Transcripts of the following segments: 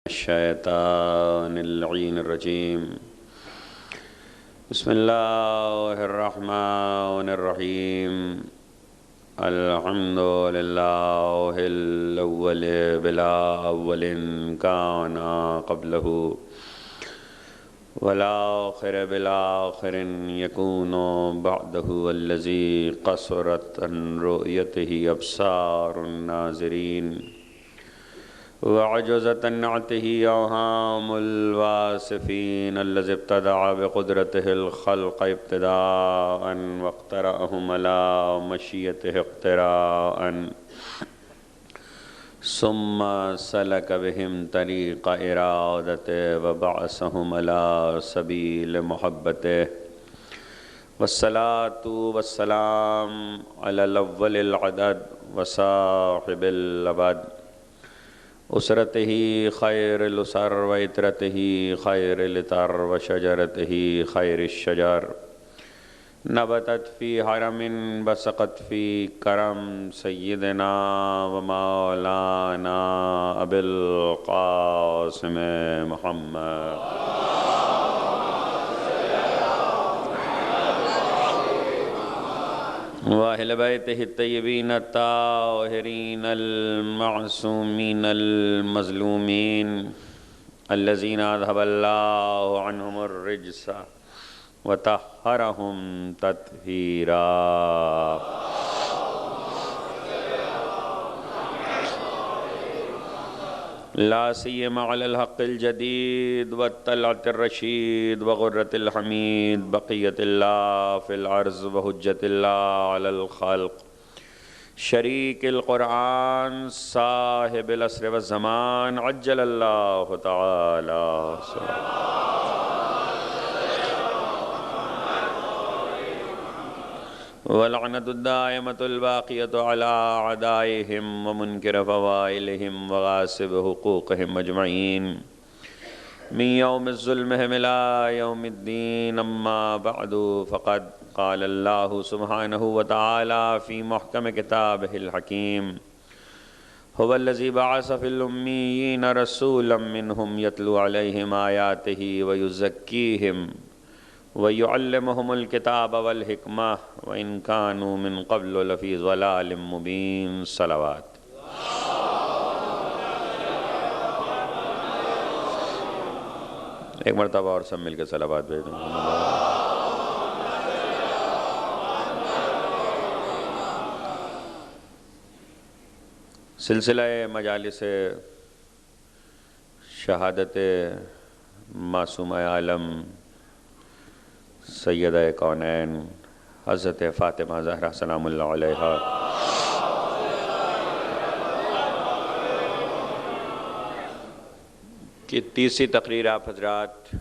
الشیطان اللعین الرجیم بسم اللہ الرحمن الرحیم الحمد للہ الاول بلا اول کان قبلہ والآخر بلا آخر یکون بعدہ الذی قصرت عن رؤیتہ ابصار الناظرین وعجزت عن نعته اوہام الواصفین الذی ابتدع بقدرته الخلق ابتداء واقترأهم على مشیته اقتراء ثم سلك بهم طریق ارادته وبعثهم على سبیل محبته والصلاة والسلام على الاول العدد وصاحب الابد اسرته خیر الاسر وعطرته خیر العطر وشجرته خیر الشجر نبتت فی حرم بسقت فی کرم سیدنا ومولانا ابی القاسم محمد وأهل بيته الطيبين الطاهرين المعصومين المظلومين الذين أذهب الله عنهم الرجس وطهرهم تطهيرا لا سيما على الحق الجديد والطلعة الرشيد وغرة الحميد بقية الله في العرض وحجة الله على الخلق شريك القرآن صاحب العصر والزمان عجل الله تعالى ولعنة الدائمة الباقية على أعدائهم ومنكر فوائلهم وغاصب حقوقهم أجمعين من يوم ظلمهم إلى يوم الدين أما بعد فقد قال الله سبحانه وتعالى في محكم كتابه الحكيم هو الذي بعث في الأميين رسولا منهم يتلو عليهم آياته ويزكيهم وَيُعَلِّمُهُمُ الْكِتَابَ وَالْحِكْمَةَ وَإِنْ كَانُوا مِنْ قَبْلُ لَفِي ضَلَالٍ مُبِينٍ صلوات ایک مرتبہ اور سب مل کے صلوات بھیج دیں سلسلہ مجالس شہادت معصومہ عالم سیدہ کونین حضرت فاطمہ زہرا سلام اللہ علیہا کی تیسری تقریر آپ حضرات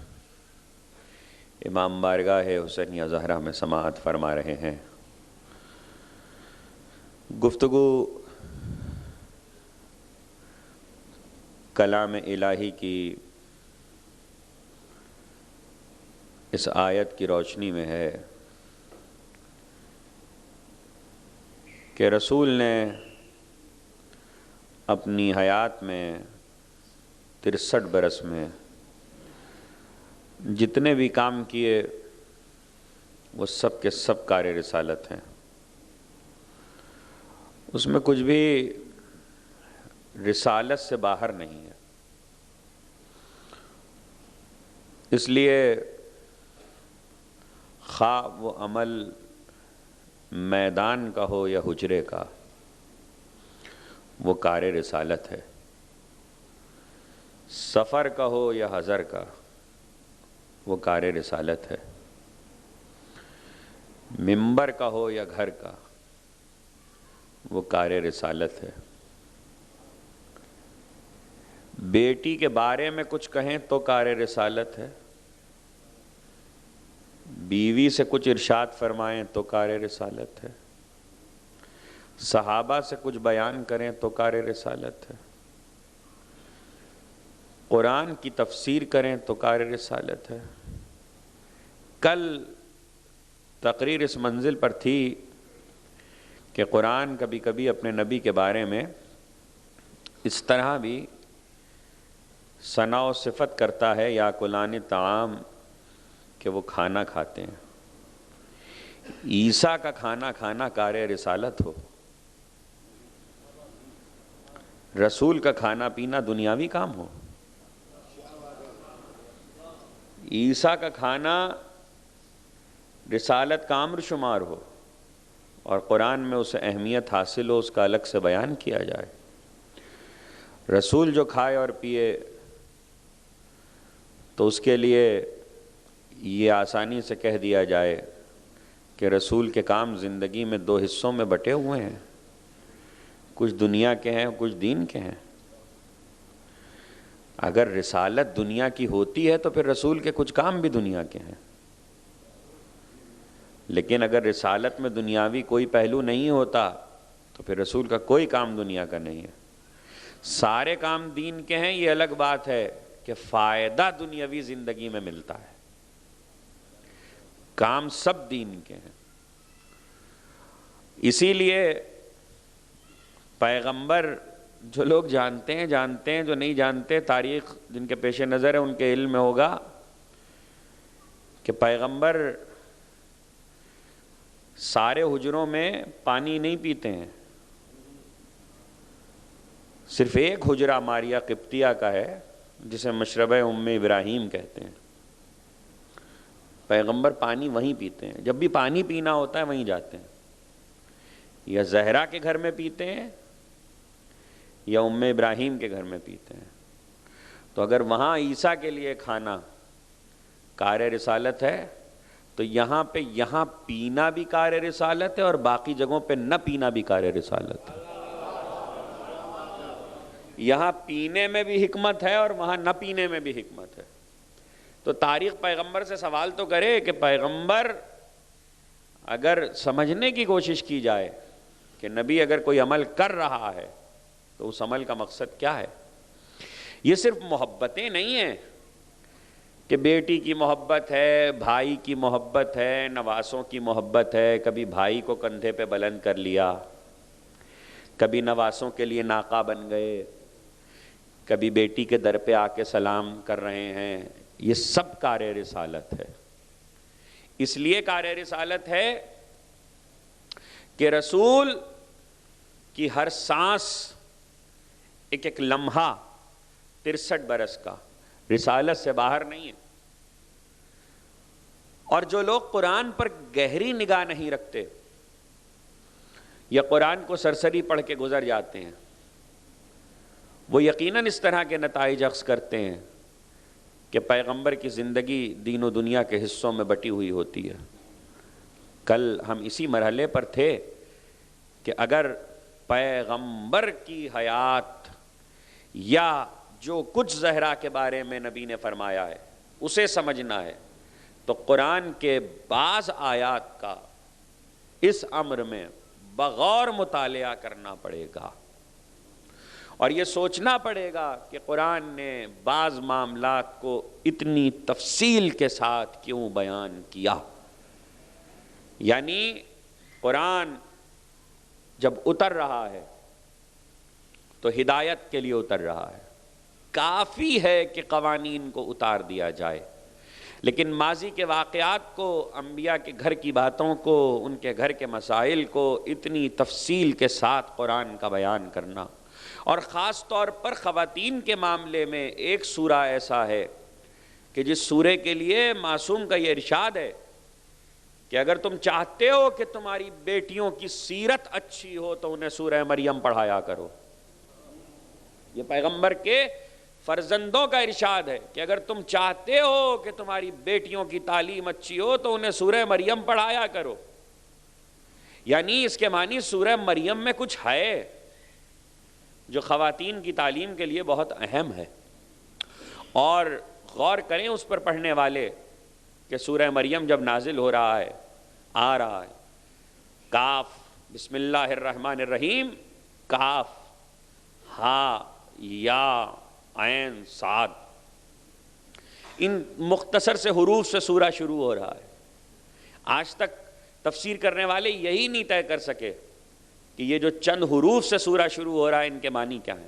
امام بارگاہ حسینیہ زہرا میں سماعت فرما رہے ہیں۔ گفتگو کلام الہی کی اس آیت کی روشنی میں ہے کہ رسول نے اپنی حیات میں 63 برس میں جتنے بھی کام کیے وہ سب کے سب کار رسالت ہیں، اس میں کچھ بھی رسالت سے باہر نہیں ہے۔ اس لیے خواہ وہ عمل میدان کا ہو یا حجرے کا، وہ کار رسالت ہے۔ سفر کا ہو یا حضر کا، وہ کار رسالت ہے۔ منبر کا ہو یا گھر کا، وہ کار رسالت ہے۔ بیٹی کے بارے میں کچھ کہیں تو کار رسالت ہے، بیوی سے کچھ ارشاد فرمائیں تو کار رسالت ہے، صحابہ سے کچھ بیان کریں تو کار رسالت ہے، قرآن کی تفسیر کریں تو کار رسالت ہے۔ کل تقریر اس منزل پر تھی کہ قرآن کبھی کبھی اپنے نبی کے بارے میں اس طرح بھی ثنا و صفت کرتا ہے یا کلان طعام کہ وہ کھانا کھاتے ہیں۔ عیسیٰ کا کھانا کھانا کار رسالت ہو، رسول کا کھانا پینا دنیاوی کام ہو۔ عیسیٰ کا کھانا رسالت کا امر شمار ہو اور قرآن میں اسے اہمیت حاصل ہو، اس کا الگ سے بیان کیا جائے۔ رسول جو کھائے اور پیے تو اس کے لیے یہ آسانی سے کہہ دیا جائے کہ رسول کے کام زندگی میں دو حصوں میں بٹے ہوئے ہیں، کچھ دنیا کے ہیں کچھ دین کے ہیں۔ اگر رسالت دنیا کی ہوتی ہے تو پھر رسول کے کچھ کام بھی دنیا کے ہیں، لیکن اگر رسالت میں دنیاوی کوئی پہلو نہیں ہوتا تو پھر رسول کا کوئی کام دنیا کا نہیں ہے۔ سارے کام دین کے ہیں، یہ الگ بات ہے کہ فائدہ دنیاوی زندگی میں ملتا ہے، کام سب دین کے ہیں۔ اسی لیے پیغمبر جو لوگ جانتے ہیں، جو نہیں جانتے، تاریخ جن کے پیش نظر ہے ان کے علم میں ہوگا کہ پیغمبر سارے حجروں میں پانی نہیں پیتے ہیں، صرف ایک حجرہ ماریہ قبطیہ کا ہے جسے مشربہ ام ابراہیم کہتے ہیں۔ پیغمبر پانی وہیں پیتے ہیں، جب بھی پانی پینا ہوتا ہے وہیں جاتے ہیں، یا زہرا کے گھر میں پیتے ہیں یا ام ابراہیم کے گھر میں پیتے ہیں۔ تو اگر وہاں عیسیٰ کے لیے کھانا کار رسالت ہے تو یہاں پینا بھی کار رسالت ہے اور باقی جگہوں پہ نہ پینا بھی کار رسالت ہے۔ یہاں پینے میں بھی حکمت ہے اور وہاں نہ پینے میں بھی حکمت ہے۔ تو تاریخ پیغمبر سے سوال تو کرے کہ پیغمبر اگر سمجھنے کی کوشش کی جائے کہ نبی اگر کوئی عمل کر رہا ہے تو اس عمل کا مقصد کیا ہے۔ یہ صرف محبتیں نہیں ہیں کہ بیٹی کی محبت ہے، بھائی کی محبت ہے، نواسوں کی محبت ہے، کبھی بھائی کو کندھے پہ بلند کر لیا، کبھی نواسوں کے لیے ناقہ بن گئے، کبھی بیٹی کے در پہ آ کے سلام کر رہے ہیں۔ یہ سب کار رسالت ہے۔ اس لیے کار رسالت ہے کہ رسول کی ہر سانس ایک ایک لمحہ 63 برس کا رسالت سے باہر نہیں ہے۔ اور جو لوگ قرآن پر گہری نگاہ نہیں رکھتے یا قرآن کو سرسری پڑھ کے گزر جاتے ہیں، وہ یقیناً اس طرح کے نتائج اخذ کرتے ہیں کہ پیغمبر کی زندگی دین و دنیا کے حصوں میں بٹی ہوئی ہوتی ہے۔ کل ہم اسی مرحلے پر تھے کہ اگر پیغمبر کی حیات یا جو کچھ زہرا کے بارے میں نبی نے فرمایا ہے اسے سمجھنا ہے تو قرآن کے بعض آیات کا اس امر میں بغور مطالعہ کرنا پڑے گا اور یہ سوچنا پڑے گا کہ قرآن نے بعض معاملات کو اتنی تفصیل کے ساتھ کیوں بیان کیا۔ یعنی قرآن جب اتر رہا ہے تو ہدایت کے لیے اتر رہا ہے، کافی ہے کہ قوانین کو اتار دیا جائے، لیکن ماضی کے واقعات کو، انبیاء کے گھر کی باتوں کو، ان کے گھر کے مسائل کو اتنی تفصیل کے ساتھ قرآن کا بیان کرنا، اور خاص طور پر خواتین کے معاملے میں ایک سورہ ایسا ہے کہ جس سورے کے لیے معصوم کا یہ ارشاد ہے کہ اگر تم چاہتے ہو کہ تمہاری بیٹیوں کی سیرت اچھی ہو تو انہیں سورہ مریم پڑھایا کرو۔ یہ پیغمبر کے فرزندوں کا ارشاد ہے کہ اگر تم چاہتے ہو کہ تمہاری بیٹیوں کی تعلیم اچھی ہو تو انہیں سورہ مریم پڑھایا کرو۔ یعنی اس کے معنی سورہ مریم میں کچھ ہے جو خواتین کی تعلیم کے لیے بہت اہم ہے، اور غور کریں اس پر پڑھنے والے کہ سورہ مریم جب نازل ہو رہا ہے، آ رہا ہے، کاف بسم اللہ الرحمن الرحیم، کاف ہا یا عین صاد، ان مختصر سے حروف سے سورہ شروع ہو رہا ہے۔ آج تک تفسیر کرنے والے یہی نہیں طے کر سکے کہ یہ جو چند حروف سے سورہ شروع ہو رہا ہے ان کے معنی کیا ہیں۔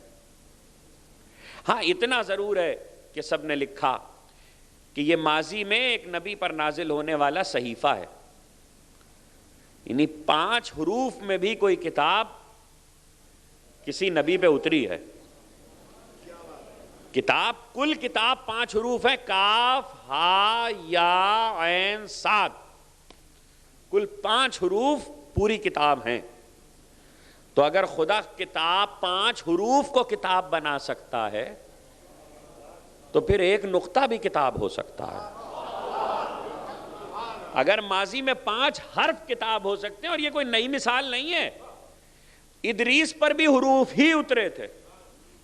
ہاں اتنا ضرور ہے کہ سب نے لکھا کہ یہ ماضی میں ایک نبی پر نازل ہونے والا صحیفہ ہے، یعنی 5 حروف میں بھی کوئی کتاب کسی نبی پہ اتری ہے. کتاب، کل کتاب 5 حروف ہے، کاف ہا یا عین صاد، کل 5 حروف پوری کتاب ہیں. تو اگر خدا کتاب 5 حروف کو کتاب بنا سکتا ہے تو پھر ایک نقطہ بھی کتاب ہو سکتا ہے. اگر ماضی میں 5 حرف کتاب ہو سکتے ہیں، اور یہ کوئی نئی مثال نہیں ہے، ادریس پر بھی حروف ہی اترے تھے.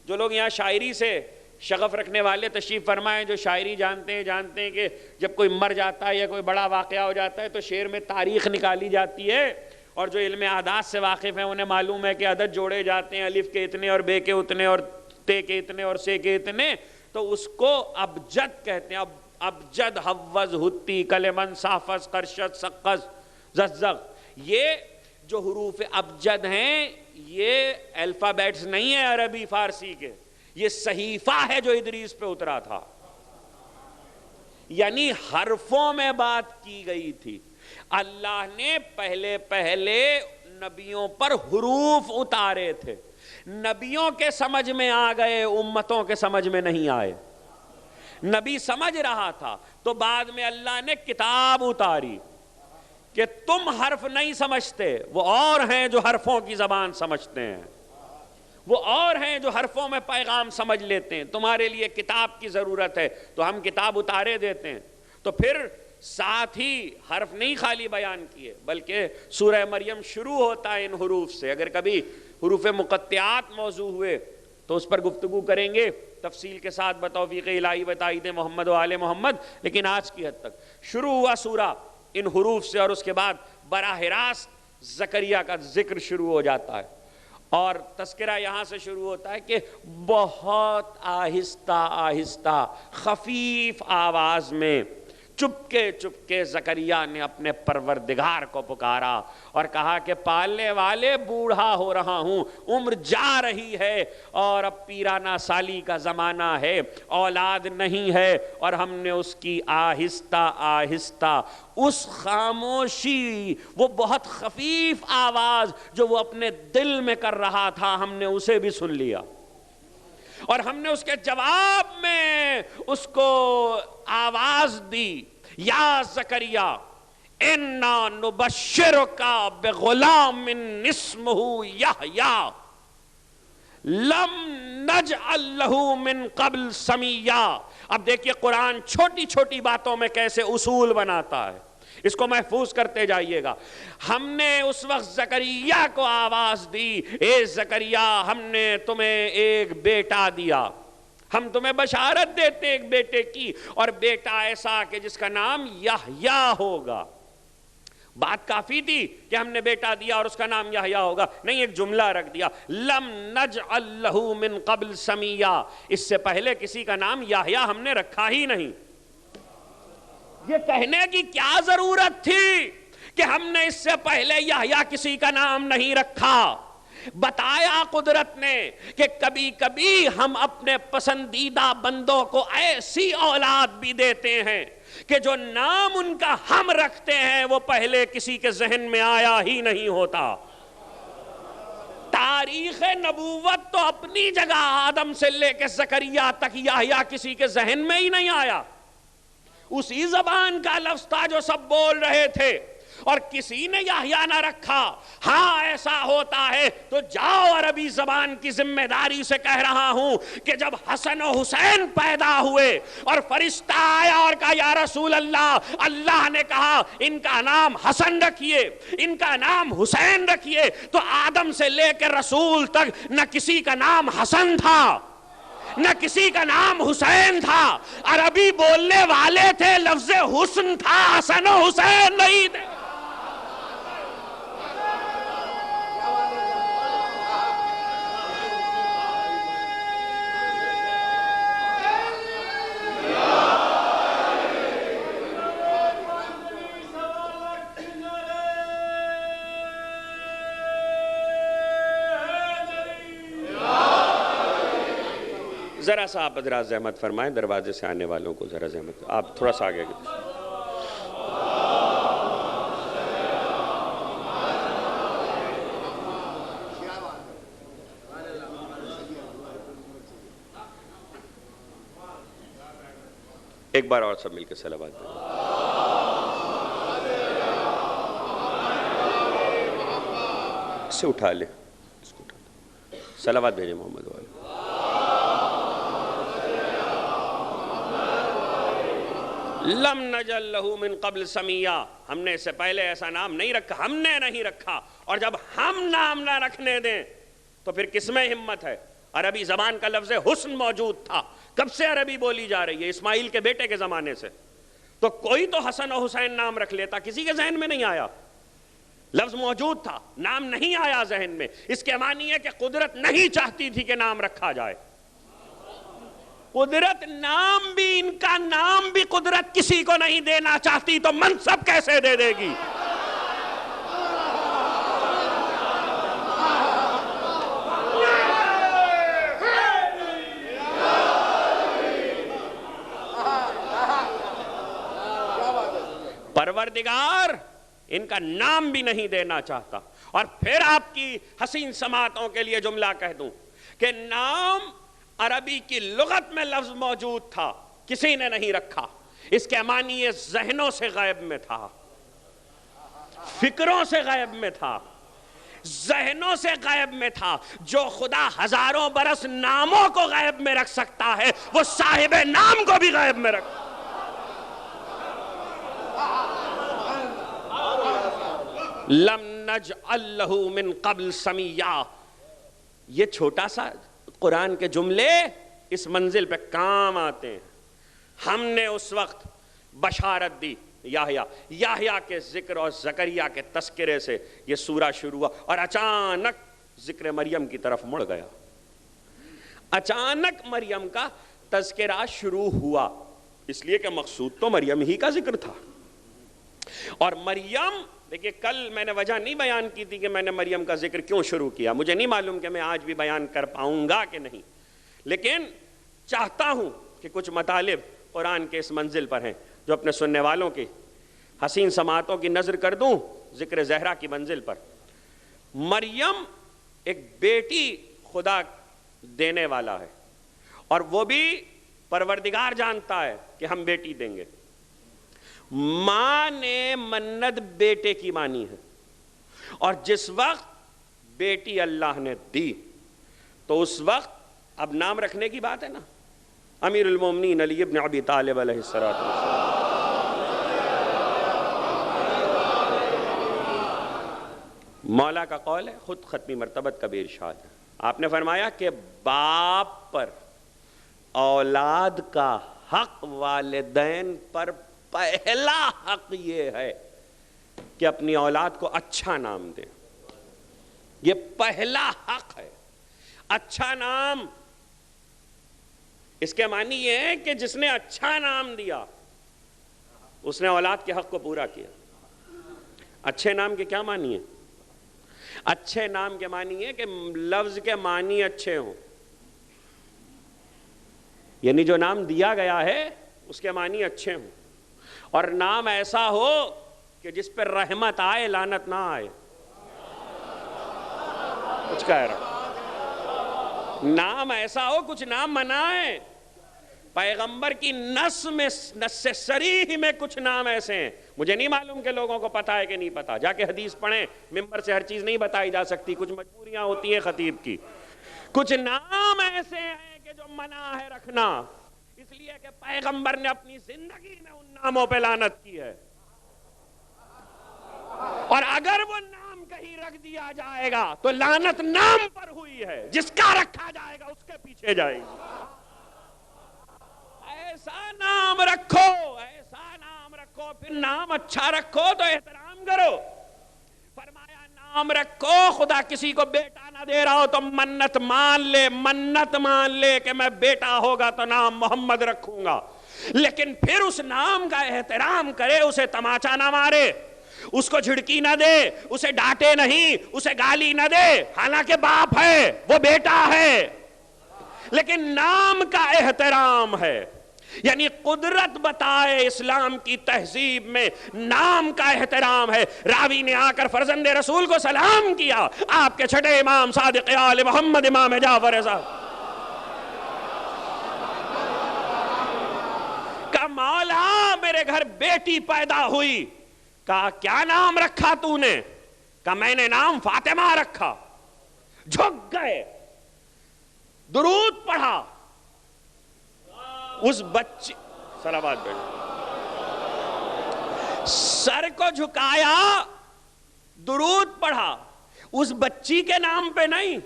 جو لوگ یہاں شاعری سے شغف رکھنے والے تشریف فرمائیں، جو شاعری جانتے ہیں کہ جب کوئی مر جاتا ہے یا کوئی بڑا واقعہ ہو جاتا ہے تو شعر میں تاریخ نکالی جاتی ہے، اور جو علم عادات سے واقف ہیں انہیں معلوم ہے کہ عدد جوڑے جاتے ہیں، الف کے اتنے اور بے کے اتنے اور تے کے اتنے اور سے کے اتنے، تو اس کو ابجد کہتے ہیں. ابجد، حوز، ہتی، کلمن، صافز، قرشد، سقز، زغزغ. یہ جو حروف ابجد ہیں یہ الفابیٹس نہیں ہیں عربی فارسی کے، یہ صحیفہ ہے جو ادریس پہ اترا تھا. یعنی حرفوں میں بات کی گئی تھی. اللہ نے پہلے نبیوں پر حروف اتارے تھے، نبیوں کے سمجھ میں آ گئے، امتوں کے سمجھ میں نہیں آئے. نبی سمجھ رہا تھا تو بعد میں اللہ نے کتاب اتاری کہ تم حرف نہیں سمجھتے، وہ اور ہیں جو حرفوں کی زبان سمجھتے ہیں، وہ اور ہیں جو حرفوں میں پیغام سمجھ لیتے ہیں، تمہارے لیے کتاب کی ضرورت ہے، تو ہم کتاب اتارے دیتے ہیں. تو پھر ساتھ ہی حرف نہیں خالی بیان کیے، بلکہ سورہ مریم شروع ہوتا ہے ان حروف سے. اگر کبھی حروف مقطعات موضوع ہوئے تو اس پر گفتگو کریں گے تفصیل کے ساتھ بتوفیق الہی و تائید محمد و آل محمد. لیکن آج کی حد تک شروع ہوا سورہ ان حروف سے، اور اس کے بعد براہ راست زکریہ کا ذکر شروع ہو جاتا ہے. اور تذکرہ یہاں سے شروع ہوتا ہے کہ بہت آہستہ آہستہ خفیف آواز میں چپکے زکریا نے اپنے پروردگار کو پکارا اور کہا کہ پالنے والے بوڑھا ہو رہا ہوں، عمر جا رہی ہے اور اب پیرانہ سالی کا زمانہ ہے، اولاد نہیں ہے. اور ہم نے اس کی آہستہ آہستہ اس خاموشی، وہ بہت خفیف آواز جو وہ اپنے دل میں کر رہا تھا، ہم نے اسے بھی سن لیا، اور ہم نے اس کے جواب میں اس کو آواز دی. یا زکریا انا نبشرک بغلام اسمہ یحییٰ لم نجعل لہ من قبل سمیہ. اب دیکھیے قرآن چھوٹی چھوٹی باتوں میں کیسے اصول بناتا ہے، اس کو محفوظ کرتے جائیے گا. ہم نے اس وقت زکریا کو آواز دی، اے زکریا ہم نے تمہیں ایک بیٹا دیا، ہم تمہیں بشارت دیتے ایک بیٹے کی، اور بیٹا ایسا کہ جس کا نام یحییٰ ہوگا. بات کافی تھی کہ ہم نے بیٹا دیا اور اس کا نام یحییٰ ہوگا، نہیں ایک جملہ رکھ دیا، لم نجعل لہ من قبل سمیہ، اس سے پہلے کسی کا نام یحییٰ ہم نے رکھا ہی نہیں. یہ کہنے کی کیا ضرورت تھی کہ ہم نے اس سے پہلے یحییٰ کسی کا نام نہیں رکھا؟ بتایا قدرت نے کہ کبھی کبھی ہم اپنے پسندیدہ بندوں کو ایسی اولاد بھی دیتے ہیں کہ جو نام ان کا ہم رکھتے ہیں وہ پہلے کسی کے ذہن میں آیا ہی نہیں ہوتا. تاریخ نبوت تو اپنی جگہ، آدم سے لے کے زکریا تک یحییٰ کسی کے ذہن میں ہی نہیں آیا. اسی زبان کا لفظ تھا جو سب بول رہے تھے، اور کسی نے یحییٰ نہ رکھا. ہاں ایسا ہوتا ہے تو جاؤ، عربی زبان کی ذمہ داری سے کہہ رہا ہوں کہ جب حسن و حسین پیدا ہوئے اور فرشتہ آیا اور کہا یا رسول اللہ، اللہ نے کہا ان کا نام حسن رکھیے، ان کا نام حسین رکھیے، تو آدم سے لے کے رسول تک نہ کسی کا نام حسن تھا نہ کسی کا نام حسین تھا. عربی بولنے والے تھے، لفظ حسن تھا، حسن و حسین نہیں تھے. ذرا سا آپ حضرات زحمت فرمائیں، دروازے سے آنے والوں کو ذرا زحمت، آپ تھوڑا سا آگے ایک بار اور سب مل کے صلوات پڑھیں۔ اسے اٹھا لے، اس کو اٹھا لے، صلوات بھیجیں محمد والے۔ لم نجل لہو من قبل سمیا، ہم نے اس سے پہلے ایسا نام نہیں رکھا، ہم نے نہیں رکھا، اور جب ہم نام نہ رکھنے دیں تو پھر کس میں ہمت ہے؟ عربی زبان کا لفظ حسن موجود تھا، کب سے عربی بولی جا رہی ہے؟ اسماعیل کے بیٹے کے زمانے سے، تو کوئی تو حسن و حسین نام رکھ لیتا، کسی کے ذہن میں نہیں آیا، لفظ موجود تھا، نام نہیں آیا ذہن میں، اس کے معنی ہے کہ قدرت نہیں چاہتی تھی کہ نام رکھا جائے۔ قدرت نام بھی، ان کا نام بھی قدرت کسی کو نہیں دینا چاہتی تو منصب کیسے دے دے گی؟ پروردگار ان کا نام بھی نہیں دینا چاہتا۔ اور پھر آپ کی حسین سماعتوں کے لیے جملہ کہہ دوں کہ نام عربی کی لغت میں لفظ موجود تھا، کسی نے نہیں رکھا، اس کے معنی یہ ذہنوں سے غیب میں تھا، فکروں سے غیب میں تھا، ذہنوں سے غیب میں تھا۔ جو خدا ہزاروں برس ناموں کو غیب میں رکھ سکتا ہے وہ صاحب نام کو بھی غیب میں رکھ۔ لم نجعل لہ من قبل سمیا، یہ چھوٹا سا قرآن کے جملے اس منزل پہ کام آتے ہیں۔ ہم نے اس وقت بشارت دی یحییٰ کے ذکر اور زکریا کے تذکرے سے یہ سورہ شروع ہوا، اور اچانک ذکر مریم کی طرف مڑ گیا، اچانک مریم کا تذکرہ شروع ہوا، اس لیے کہ مقصود تو مریم ہی کا ذکر تھا۔ اور مریم، دیکھیں کل میں نے وجہ نہیں بیان کی تھی کہ میں نے مریم کا ذکر کیوں شروع کیا، مجھے نہیں معلوم کہ میں آج بھی بیان کر پاؤں گا کہ نہیں، لیکن چاہتا ہوں کہ کچھ مطالب قرآن کے اس منزل پر ہیں جو اپنے سننے والوں کی حسین سماعتوں کی نظر کر دوں ذکر زہرا کی منزل پر۔ مریم ایک بیٹی خدا دینے والا ہے، اور وہ بھی پروردگار جانتا ہے کہ ہم بیٹی دیں گے۔ ماں نے منت بیٹے کی مانی ہے، اور جس وقت بیٹی اللہ نے دی تو اس وقت اب نام رکھنے کی بات ہے نا۔ امیر المومنین علی ابن ابی طالب علیہ السلام، مولا کا قول ہے، خود ختمی مرتبت کا بھی ارشاد ہے، آپ نے فرمایا کہ باپ پر اولاد کا حق والدین پر پہلا حق یہ ہے کہ اپنی اولاد کو اچھا نام دے، یہ پہلا حق ہے۔ اچھا نام، اس کے معنی یہ ہے کہ جس نے اچھا نام دیا اس نے اولاد کے حق کو پورا کیا۔ اچھے نام کے کیا معنی ہے؟ اچھے نام کے معنی ہے کہ لفظ کے معنی اچھے ہوں، یعنی جو نام دیا گیا ہے اس کے معنی اچھے ہوں، اور نام ایسا ہو کہ جس پر رحمت آئے لعنت نہ آئے۔ کچھ کہہ رہا، نام ایسا ہو، کچھ نام منائے، پیغمبر کی نص سے صریح میں کچھ نام ایسے ہیں، مجھے نہیں معلوم کہ لوگوں کو پتہ ہے کہ نہیں پتہ، جا کے حدیث پڑھیں، ممبر سے ہر چیز نہیں بتائی جا سکتی، کچھ مجبوریاں ہوتی ہیں خطیب کی۔ کچھ نام ایسے ہیں کہ جو منع ہے رکھنا، اس لیے کہ پیغمبر نے اپنی زندگی میں ان ناموں پہ لعنت کی ہے، اور اگر وہ نام کہیں رکھ دیا جائے گا تو لعنت نام پر ہوئی ہے، جس کا رکھا جائے گا اس کے پیچھے جائے گی۔ ایسا نام رکھو، ایسا نام رکھو، پھر نام اچھا رکھو تو احترام کرو۔ فرمایا نام رکھو، خدا کسی کو بیٹا نہ دے رہا ہو تو منت مان لے، منت مان لے کہ میں بیٹا ہوگا تو نام محمد رکھوں گا، لیکن پھر اس نام کا احترام کرے، اسے تماچا نہ مارے، اس کو جھڑکی نہ دے، اسے ڈانٹے نہیں، اسے گالی نہ دے، حالانکہ باپ ہے، وہ بیٹا ہے۔ لیکن نام کا احترام ہے. یعنی قدرت بتائے اسلام کی تہذیب میں نام کا احترام ہے. راوی نے آ کر فرزند رسول کو سلام کیا, آپ کے چھٹے امام صادق آل محمد امام جعفر صاحب, کہا مولا میرے گھر بیٹی پیدا ہوئی. کہا کیا نام رکھا تو نے؟ کہا میں نے نام فاطمہ رکھا. جھک گئے, درود پڑھا. اس بچی صلوات بیٹھے سر کو جھکایا, درود پڑھا. اس بچی کے نام پہ نہیں,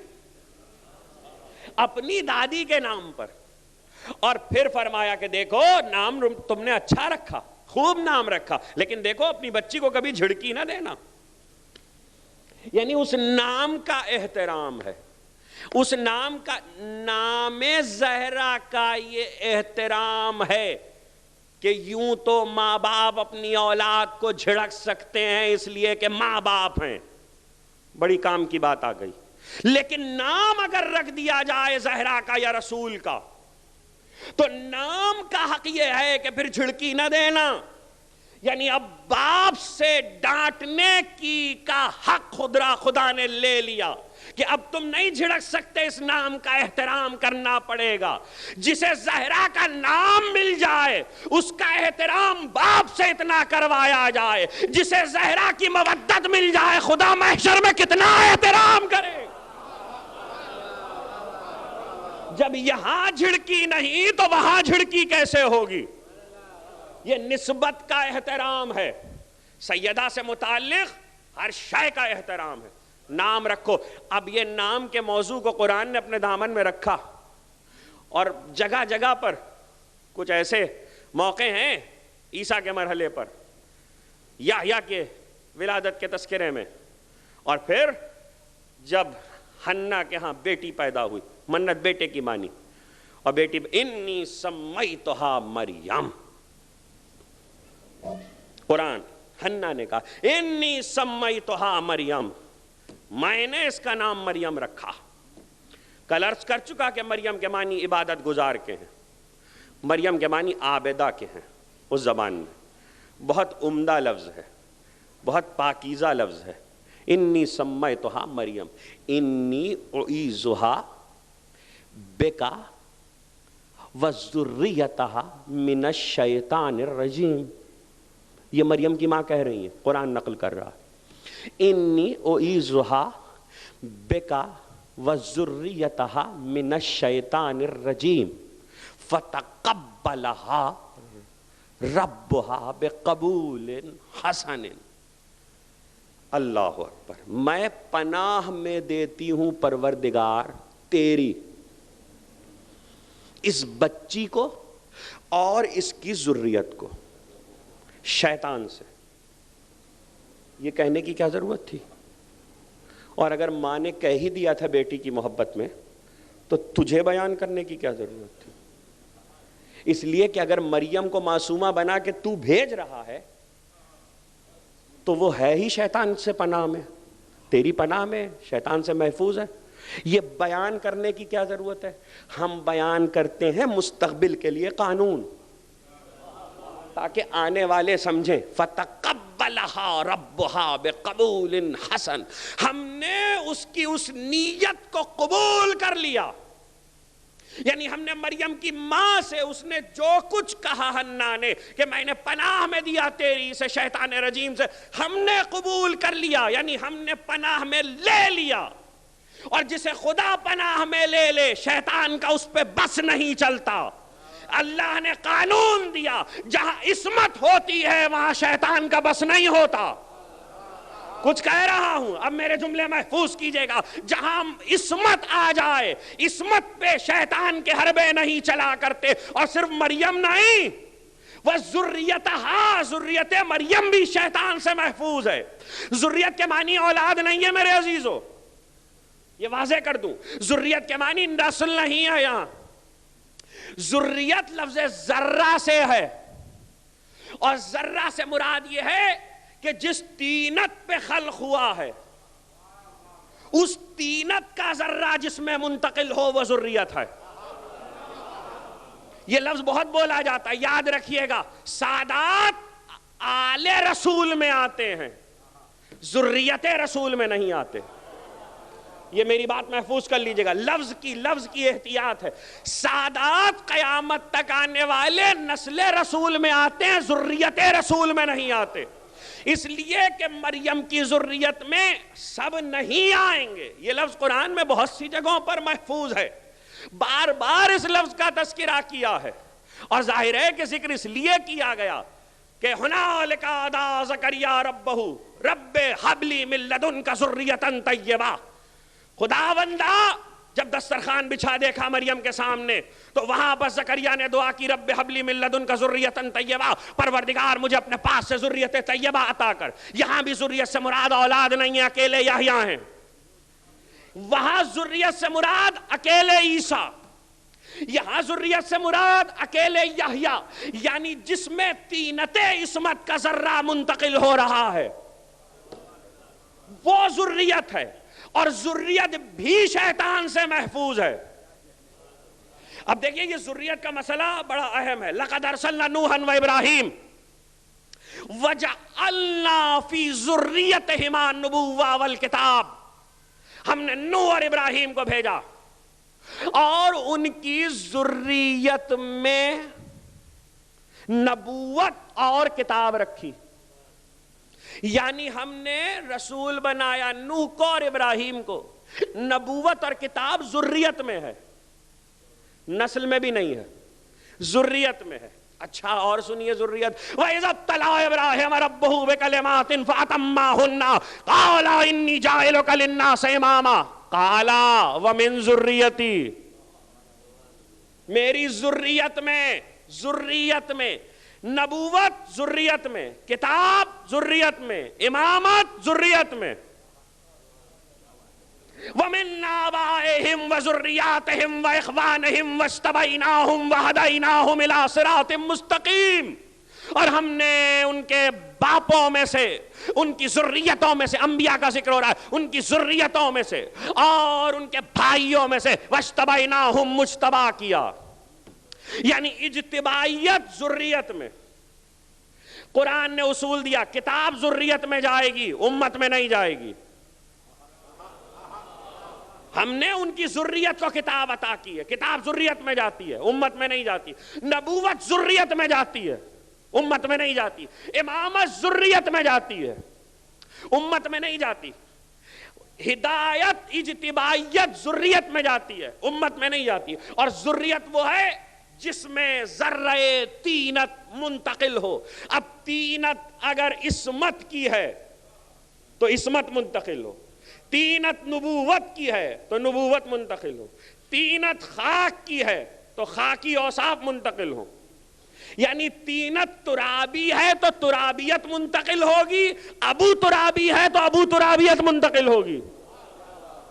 اپنی دادی کے نام پر. اور پھر فرمایا کہ دیکھو نام تم نے اچھا رکھا, خوب نام رکھا, لیکن دیکھو اپنی بچی کو کبھی جھڑکی نہ دینا. یعنی اس نام کا احترام ہے, اس نام کا, نام زہرا کا یہ احترام ہے کہ یوں تو ماں باپ اپنی اولاد کو جھڑک سکتے ہیں اس لیے کہ ماں باپ ہیں, بڑی کام کی بات آ گئی. لیکن نام اگر رکھ دیا جائے زہرا کا یا رسول کا, تو نام کا حق یہ ہے کہ پھر جھڑکی نہ دینا. یعنی اب باپ سے ڈانٹنے کی کا حق خدا نے لے لیا کہ اب تم نہیں جھڑک سکتے, اس نام کا احترام کرنا پڑے گا. جسے زہرا کا نام مل جائے اس کا احترام باپ سے اتنا کروایا جائے. جسے زہرا کی مودت مل جائے خدا محشر میں کتنا احترام کرے. جب یہاں جھڑکی نہیں تو وہاں جھڑکی کیسے ہوگی؟ یہ نسبت کا احترام ہے. سیدہ سے متعلق ہر شے کا احترام ہے. نام رکھو. اب یہ نام کے موضوع کو قرآن نے اپنے دامن میں رکھا, اور جگہ جگہ پر کچھ ایسے موقع ہیں عیسیٰ کے مرحلے پر, یحییٰ کے ولادت کے تذکرے میں, اور پھر جب حنا کے ہاں بیٹی پیدا ہوئی, منت بیٹے کی مانی, اور بیٹی انی سمیتھا مریم. قرآن حنا نے کہا انی سمیتھا مریم, میں نے اس کا نام مریم رکھا. کل عرض کر چکا کہ مریم کے معنی عبادت گزار کے ہیں, مریم کے معنی عابدہ کے ہیں. اس زبان میں بہت عمدہ لفظ ہے, بہت پاکیزہ لفظ ہے. انی سمیتھا مریم انی اعیذھا بکا وذریتھا من الشیطان الرجیم. یہ مریم کی ماں کہہ رہی ہیں, قرآن نقل کر رہا. انی اعیذھا بکا وذریتھا من الشیطان الرجیم فتقبلھا ربھا بقبول حسن. اللہ اکبر. میں پناہ میں دیتی ہوں پروردگار تیری اس بچی کو اور اس کی ذریت کو شیطان سے. یہ کہنے کی کیا ضرورت تھی؟ اور اگر ماں نے کہہ ہی دیا تھا بیٹی کی محبت میں تو تجھے بیان کرنے کی کیا ضرورت تھی؟ اس لیے کہ اگر مریم کو معصومہ بنا کے تو بھیج رہا ہے تو وہ ہے ہی شیطان سے پناہ میں, تیری پناہ میں, شیطان سے محفوظ ہے. یہ بیان کرنے کی کیا ضرورت ہے؟ ہم بیان کرتے ہیں مستقبل کے لیے قانون, تاکہ آنے والے سمجھیں. فتقبلھا ربھا بقبول حسن. ہم نے اس کی اس نیت کو قبول کر لیا. یعنی ہم نے مریم کی ماں سے اس نے جو کچھ کہا حنا نے کہ میں نے پناہ میں دیا تیری سے شیطان رجیم سے, ہم نے قبول کر لیا. یعنی ہم نے پناہ میں لے لیا. اور جسے خدا پناہ میں لے لے شیطان کا اس پہ بس نہیں چلتا. اللہ نے قانون دیا, جہاں عصمت ہوتی ہے وہاں شیطان کا بس نہیں ہوتا. کچھ کہہ رہا ہوں, اب میرے جملے محفوظ کیجئے گا. جہاں عصمت آ جائے, عصمت پہ شیطان کے حربے نہیں چلا کرتے. اور صرف مریم نہیں, وَذُرِّيَّتَهَا, ذریت مریم بھی شیطان سے محفوظ ہے. ذریت کے معنی اولاد نہیں ہے میرے عزیزو, یہ واضح کر دوں. ذریت کے معنی نسل نہیں ہے. یہاں ذریت لفظ ذرہ سے ہے, اور ذرہ سے مراد یہ ہے کہ جس طینت پہ خلق ہوا ہے اس طینت کا ذرہ جس میں منتقل ہو وہ ذریت ہے. یہ لفظ بہت بولا جاتا ہے، یاد رکھیے گا، سادات آل رسول میں آتے ہیں، ذریت رسول میں نہیں آتے. یہ میری بات محفوظ کر لیجئے گا، لفظ کی احتیاط ہے. سادات قیامت تک آنے والے نسل رسول میں آتے ہیں، ذریت رسول میں نہیں آتے. اس لیے کہ مریم کی ذریت میں سب نہیں آئیں گے. یہ لفظ قرآن میں بہت سی جگہوں پر محفوظ ہے، بار بار اس لفظ کا تذکرہ کیا ہے، اور ظاہر ہے کہ ذکر اس لیے کیا گیا کہ ہنالک دعا زکریا ربہ رب ھب لی من لدنک ذریۃ طیبہ. خداوندا جب دسترخوان بچھا دیکھا مریم کے سامنے تو وہاں پر زکریا نے دعا کی، رب ھب لی من لدنک ذریۃ طیبہ، پروردگار مجھے اپنے پاس سے ذریت طیبہ عطا کر. یہاں بھی ذریت سے مراد اولاد نہیں ہے، اکیلے یحییٰ ہیں. وہاں ذریت سے مراد اکیلے عیسیٰ، یہاں ذریت سے مراد اکیلے یحییٰ، یعنی جس میں طینت عصمت کا ذرہ منتقل ہو رہا ہے وہ ذریت ہے، اور ذریت بھی شیطان سے محفوظ ہے. اب دیکھیے یہ ذریت کا مسئلہ بڑا اہم ہے. لقد ارسلنا نوحا و ابراہیم وجعلنا فی ذریتہما النبوۃ والکتاب. ہم نے نوح اور ابراہیم کو بھیجا اور ان کی ذریت میں نبوت اور کتاب رکھی. یعنی ہم نے رسول بنایا نوح کو اور ابراہیم کو. نبوت اور کتاب ذریت میں ہے، نسل میں بھی نہیں ہے، ذریت میں ہے. اچھا اور سنیے ذریت. وَإِذَا ابْتَلَىٰ إِبْرَاهِيمَ رَبُّهُ بِكَلِمَاتٍ فَأَتَمَّهُنَّ قَالَ إِنِّي جَاعِلُكَ لِلنَّاسِ إِمَامًا قَالَ وَمِن ذُرِّيَّتِي. میری ذریت میں نبوت ذریت میں، کتاب ذریت میں، امامت ذریت میں. وَمِنْ آبَائِهِمْ وَذُرِّيَّاتِهِمْ وَإِخْوَانِهِمْ وَاجْتَبَيْنَاهُمْ وَهَدَيْنَاهُمْ إِلَىٰ صِرَاطٍ مُسْتَقِيمٍ. اور ہم نے ان کے باپوں میں سے، ان کی ذریتوں میں سے، انبیاء کا ذکر ہو رہا ہے، ان کی ذریتوں میں سے اور ان کے بھائیوں میں سے وَاجْتَبَيْنَاهُمْ مجتبا کیا. یعنی اجتبائیت ذریت میں. قرآن نے اصول دیا، کتاب ذریت میں جائے گی، امت میں نہیں جائے گی. ہم نے ان کی ذریت کو کتاب عطا کی ہے، کتاب ذریت میں جاتی ہے، امت میں نہیں جاتی. نبوت ذریت میں جاتی ہے، امت میں نہیں جاتی. امامت ذریت میں جاتی ہے، امت میں نہیں جاتی. ہدایت اجتبائیت ذریت میں جاتی ہے، امت میں نہیں جاتی. اور ذریت وہ ہے جس میں ذرہ طینت منتقل ہو. اب طینت اگر عصمت کی ہے تو عصمت منتقل ہو، طینت نبوت کی ہے تو نبوت منتقل ہو، طینت خاک کی ہے تو خاکی اوصاف منتقل ہو. یعنی طینت ترابی ہے تو ترابیت منتقل ہوگی، ابو ترابی ہے تو ابو ترابیت منتقل ہوگی.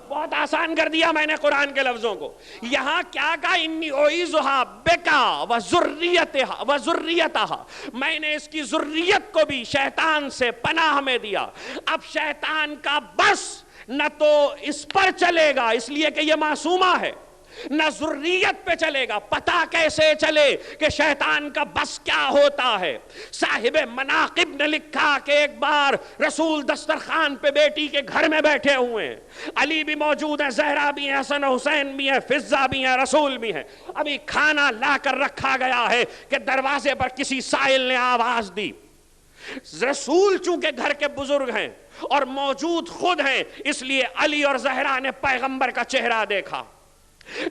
بہت آسان کر دیا میں نے قرآن کے لفظوں کو. یہاں کیا کہا؟ انی اعیذھا بکا وذریتھا، میں نے اس کی ذریت کو بھی شیطان سے پناہ میں دیا. اب شیطان کا بس نہ تو اس پر چلے گا اس لیے کہ یہ معصومہ ہے، نہ ذریت پہ چلے گا. پتہ کیسے چلے کہ شیطان کا بس کیا ہوتا ہے؟ صاحب مناقب نے لکھا کہ ایک بار رسول دسترخوان پہ بیٹی کے گھر میں بیٹھے ہوئے ہیں، علی بھی موجود ہیں، زہرا بھی ہیں، حسن حسین بھی ہیں، فضہ بھی ہیں، رسول بھی ہیں. ابھی کھانا لا کر رکھا گیا ہے کہ دروازے پر کسی سائل نے آواز دی. رسول چونکہ گھر کے بزرگ ہیں اور موجود خود ہیں، اس لیے علی اور زہرا نے پیغمبر کا چہرہ دیکھا.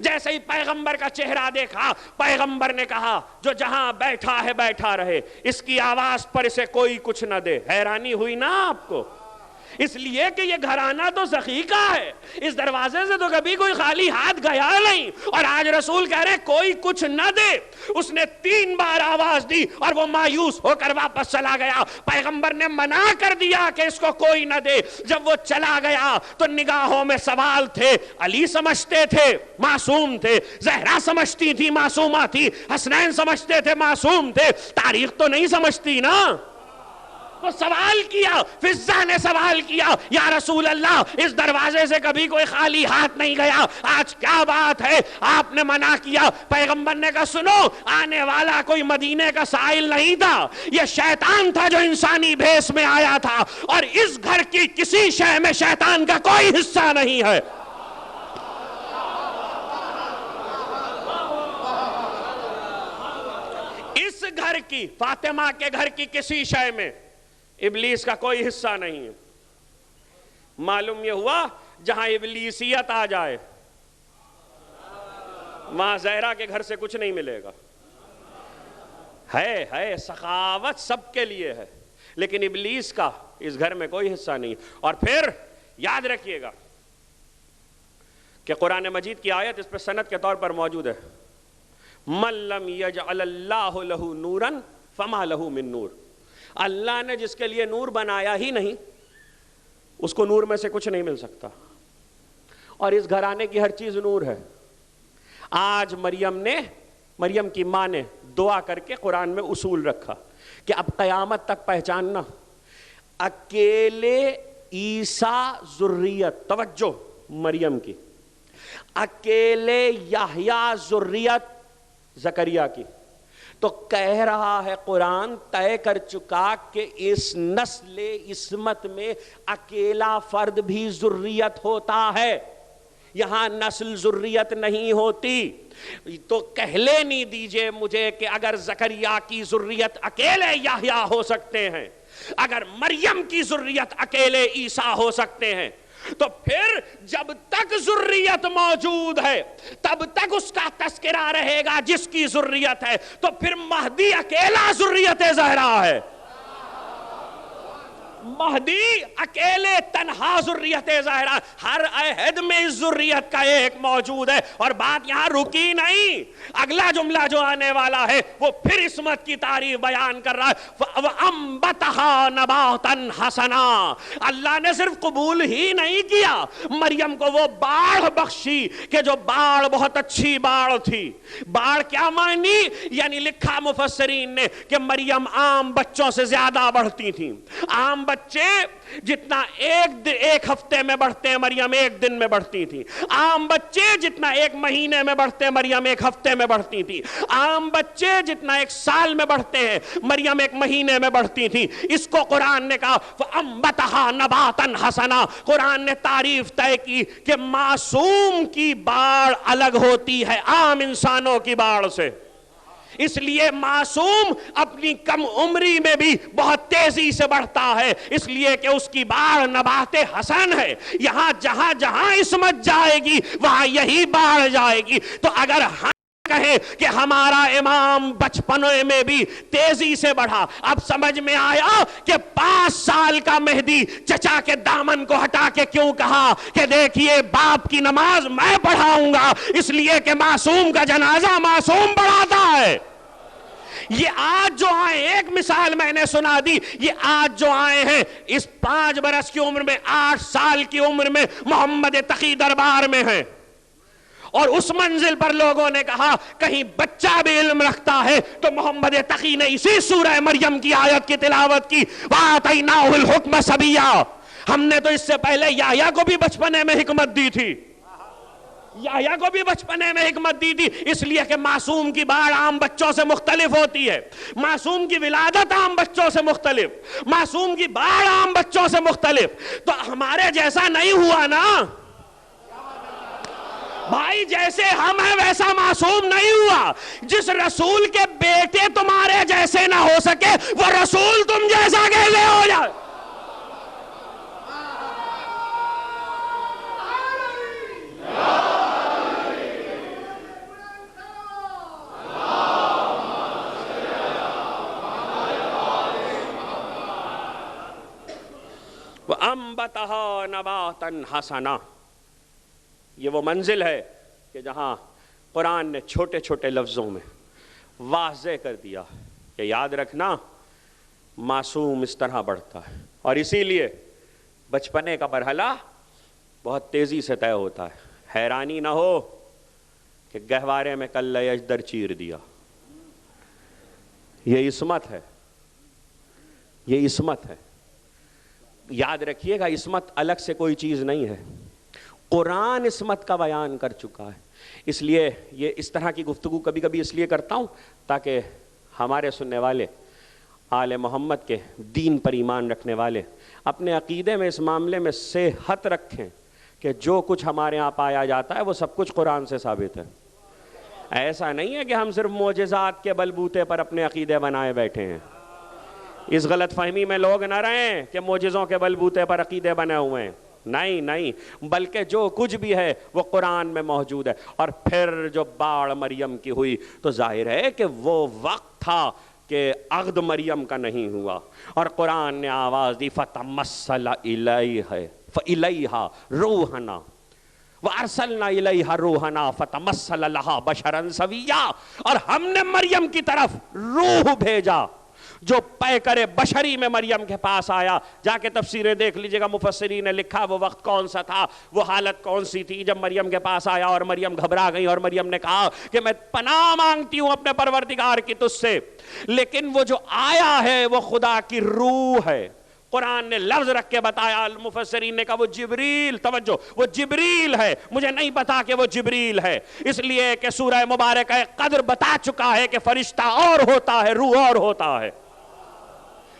جیسے ہی پیغمبر کا چہرہ دیکھا، پیغمبر نے کہا جو جہاں بیٹھا ہے بیٹھا رہے، اس کی آواز پر اسے کوئی کچھ نہ دے. حیرانی ہوئی نا آپ کو؟ اس لیے کہ یہ گھرانہ تو سخی کا ہے، اس دروازے سے تو کبھی کوئی خالی ہاتھ گیا نہیں. اور آج رسول کہہ رہے کوئی کچھ نہ دے. اس نے 3 بار آواز دی اور وہ مایوس ہو کر واپس چلا گیا. پیغمبر نے منع کر دیا کہ اس کو کوئی نہ دے. جب وہ چلا گیا تو نگاہوں میں سوال تھے. علی سمجھتے تھے معصوم تھے، زہرا سمجھتی تھی معصومہ تھی، حسنین سمجھتے تھے معصوم تھے، تاریخ تو نہیں سمجھتی نا. تو سوال کیا، فضہ نے سوال کیا، یا رسول اللہ اس دروازے سے کبھی کوئی خالی ہاتھ نہیں گیا، آج کیا بات ہے؟ آپ نے منع کیا۔ پیغمبر نے کہا سنو، آنے والا کوئی مدینے کا سائل نہیں تھا، یہ شیطان تھا جو انسانی بھیس میں آیا تھا، اور اس گھر کی کسی شے میں شیطان کا کوئی حصہ نہیں ہے۔ اس گھر کی، فاطمہ کے گھر کی کسی شے میں ابلیس کا کوئی حصہ نہیں ہے۔ معلوم یہ ہوا جہاں ابلیسیت آ جائے وہاں زہرا کے گھر سے کچھ نہیں ملے گا۔ ہے سخاوت سب کے لیے ہے، لیکن ابلیس کا اس گھر میں کوئی حصہ نہیں۔ اور پھر یاد رکھیے گا کہ قرآن مجید کی آیت اس پر سند کے طور پر موجود ہے، من لم یجعل اللہ لہ نورا فما لہ من نور۔ اللہ نے جس کے لیے نور بنایا ہی نہیں، اس کو نور میں سے کچھ نہیں مل سکتا۔ اور اس گھرانے کی ہر چیز نور ہے۔ آج مریم کی ماں نے دعا کر کے قرآن میں اصول رکھا کہ اب قیامت تک پہچاننا، اکیلے عیسیٰ ذریت، توجہ مریم کی، اکیلے یحییٰ ذریت زکریہ کی، تو کہہ رہا ہے قرآن، طے کر چکا کہ اس نسل عصمت میں اکیلا فرد بھی ذریت ہوتا ہے، یہاں نسل ذریت نہیں ہوتی۔ تو کہلے نہیں دیجئے مجھے کہ اگر زکریا کی ذریت اکیلے یحییٰ ہو سکتے ہیں، اگر مریم کی ذریت اکیلے عیسیٰ ہو سکتے ہیں، تو پھر جب تک ذریت موجود ہے تب تک اس کا تذکرہ رہے گا جس کی ذریت ہے۔ تو پھر مہدی اکیلا ذریت زہرا ہے، مہدی اکیلے تنہا ذریت زہرا، ہر عہد میں اس ذریت کا ایک موجود ہے۔ اور بات یہاں رکی نہیں، اگلا جملہ جو آنے والا ہے وہ پھر عصمت کی تعریف بیان کر رہا ہے، وَأَنبَتَهَا نَبَاتًا حَسَنًا۔ اللہ نے صرف قبول ہی نہیں کیا، مریم کو وہ باڑ بخشی کہ جو باڑ بہت اچھی باڑ تھی۔ باڑ کیا معنی؟ یعنی لکھا مفسرین نے کہ مریم عام بچوں سے زیادہ بڑھتی تھیں۔ عام بچے جتنا ایک ہفتے میں بڑھتے ہیں مریم ایک دن میں بڑھتی تھی۔ عام بچے جتنا ایک مہینے میں بڑھتے ہیں مریم ایک ہفتے میں بڑھتی تھی۔ عام بچے جتنا ایک سال میں بڑھتے ہیں مریم ایک مہینے میں بڑھتی تھی۔ اس کو قرآن نے کہا فَأَنبَتَهَا نَبَاتًا حَسَنًا۔ قرآن نے تعریف طے کی کہ معصوم کی باڑ الگ ہوتی ہے عام انسانوں کی باڑ سے، اس لیے معصوم اپنی کم عمری میں بھی بہت تیزی سے بڑھتا ہے، اس لیے کہ اس کی باڑ نبات حسن ہے۔ یہاں جہاں جہاں عصمت جائے گی وہاں یہی باڑ جائے گی۔ تو اگر ہم کہیں کہ ہمارا امام بچپنے میں بھی تیزی سے بڑھا، اب سمجھ میں آیا کہ 5 سال کا مہدی چچا کے دامن کو ہٹا کے کیوں کہا کہ دیکھیے باپ کی نماز میں پڑھاؤں گا، اس لیے کہ معصوم کا جنازہ معصوم پڑھاتا ہے۔ یہ آج جو آئے، ایک مثال میں نے سنا دی، یہ آج جو آئے ہیں اس 5 برس کی عمر میں 8 سال کی عمر میں محمد تقی دربار میں ہیں، اور اس منزل پر لوگوں نے کہا کہیں بچہ بھی علم رکھتا ہے تو محمد تقی نے اسی سورہ مریم کی آیت کی تلاوت کی، وَآتَيْنَاهُ الْحُكْمَ صَبِيًّا۔ ہم نے تو اس سے پہلے یحییٰ کو بھی بچپنے میں حکمت دی تھی، یحییٰ کو بھی بچپنے میں حکمت دی تھی، اس لیے کہ معصوم کی باڑ عام بچوں سے مختلف ہوتی ہے، معصوم کی ولادت عام بچوں سے مختلف، معصوم کی باڑ عام بچوں سے مختلف۔ تو ہمارے جیسا نہیں ہوا نا بھائی، جیسے ہم ہیں ویسا معصوم نہیں ہوا۔ جس رسول کے بیٹے تمہارے جیسے نہ ہو سکے وہ رسول تم جیسا کیسے ہو جائے؟ وَأَنبَتَهَا نَبَاتًا حَسَنًا۔ یہ وہ منزل ہے کہ جہاں قرآن نے چھوٹے چھوٹے لفظوں میں واضح کر دیا کہ یاد رکھنا معصوم اس طرح بڑھتا ہے، اور اسی لیے بچپنے کا مرحلہ بہت تیزی سے طے ہوتا ہے۔ حیرانی نہ ہو کہ گہوارے میں کل اجدر چیر دیا، یہ عصمت ہے۔ یہ عصمت ہے. یاد رکھیے گا عصمت الگ سے کوئی چیز نہیں ہے, قرآن عصمت کا بیان کر چکا ہے. اس لیے یہ اس طرح کی گفتگو کبھی کبھی اس لیے کرتا ہوں تاکہ ہمارے سننے والے آل محمد کے دین پر ایمان رکھنے والے اپنے عقیدے میں اس معاملے میں صحت رکھیں کہ جو کچھ ہمارے ہاں پایا جاتا ہے وہ سب کچھ قرآن سے ثابت ہے. ایسا نہیں ہے کہ ہم صرف معجزات کے بلبوتے پر اپنے عقیدے بنائے بیٹھے ہیں. اس غلط فہمی میں لوگ نہ رہیں کہ معجزوں کے بلبوتے پر عقیدے بنے ہوئے ہیں. نہیں نہیں, بلکہ جو کچھ بھی ہے وہ قرآن میں موجود ہے. اور پھر جو باڑ مریم کی ہوئی تو ظاہر ہے کہ وہ وقت تھا کہ عقد مریم کا نہیں ہوا, اور قرآن نے آواز دی فتمثل الیہا روحنا وارسلنا الیہا روحنا فتمثل لہا بشرا سویا, اور ہم نے مریم کی طرف روح بھیجا جو پیکر بشری میں مریم کے پاس آیا. جا کے تفسیریں دیکھ لیجئے گا, مفسرین نے لکھا وہ وقت کون سا تھا, وہ حالت کون سی تھی جب مریم کے پاس آیا اور مریم گھبرا گئی اور مریم نے کہا کہ میں پناہ مانگتی ہوں اپنے پروردگار کی تجھ سے, لیکن وہ جو آیا ہے وہ خدا کی روح ہے. قرآن نے لفظ رکھ کے بتایا, مفسرین نے کہا وہ جبریل, توجہ, وہ جبریل ہے. مجھے نہیں پتا کہ وہ جبریل ہے, اس لیے کہ سورہ مبارکہ قدر بتا چکا ہے کہ فرشتہ اور ہوتا ہے, روح اور ہوتا ہے.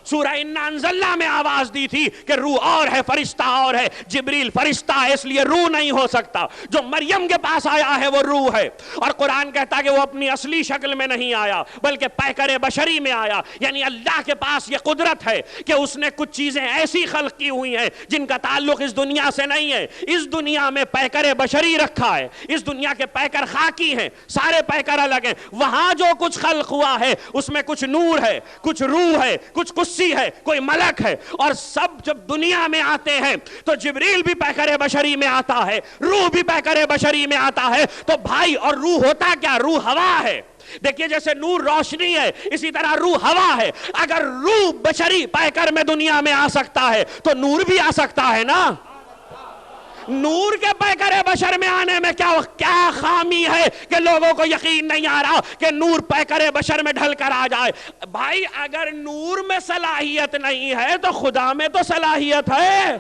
سورہ انا انزلنا میں آواز دی تھی کہ روح اور ہے, فرشتہ اور ہے. جبریل فرشتہ ہے اس لیے روح نہیں ہو سکتا. جو مریم کے پاس آیا ہے وہ روح ہے. اور قرآن کہتا ہے کہ وہ اپنی اصلی شکل میں نہیں آیا بلکہ پیکر بشری میں آیا. یعنی اللہ کے پاس یہ قدرت ہے کہ اس نے کچھ چیزیں ایسی خلق کی ہوئی ہیں جن کا تعلق اس دنیا سے نہیں ہے. اس دنیا میں پیکر بشری رکھا ہے, اس دنیا کے پیکر خاکی ہیں, سارے پیکر الگ ہیں. وہاں جو کچھ خلق ہوا ہے اس میں کچھ نور ہے, کچھ روح ہے, کچھ ہے, کوئی ملک ہے. اور سب جب دنیا میں آتے ہیں تو جبریل بھی پیکر بشری میں آتا ہے, روح بھی پیکر بشری میں آتا ہے. تو بھائی, اور روح ہوتا کیا؟ روح ہوا ہے. دیکھیے جیسے نور روشنی ہے اسی طرح روح ہوا ہے. اگر روح بشری پیکر میں دنیا میں آ سکتا ہے تو نور بھی آ سکتا ہے نا. نور کے پیکر بشر میں آنے میں کیا خامی ہے کہ لوگوں کو یقین نہیں آ رہا کہ نور پیکر بشر میں ڈھل کر آ جائے. بھائی اگر نور میں صلاحیت نہیں ہے تو خدا میں تو صلاحیت ہے,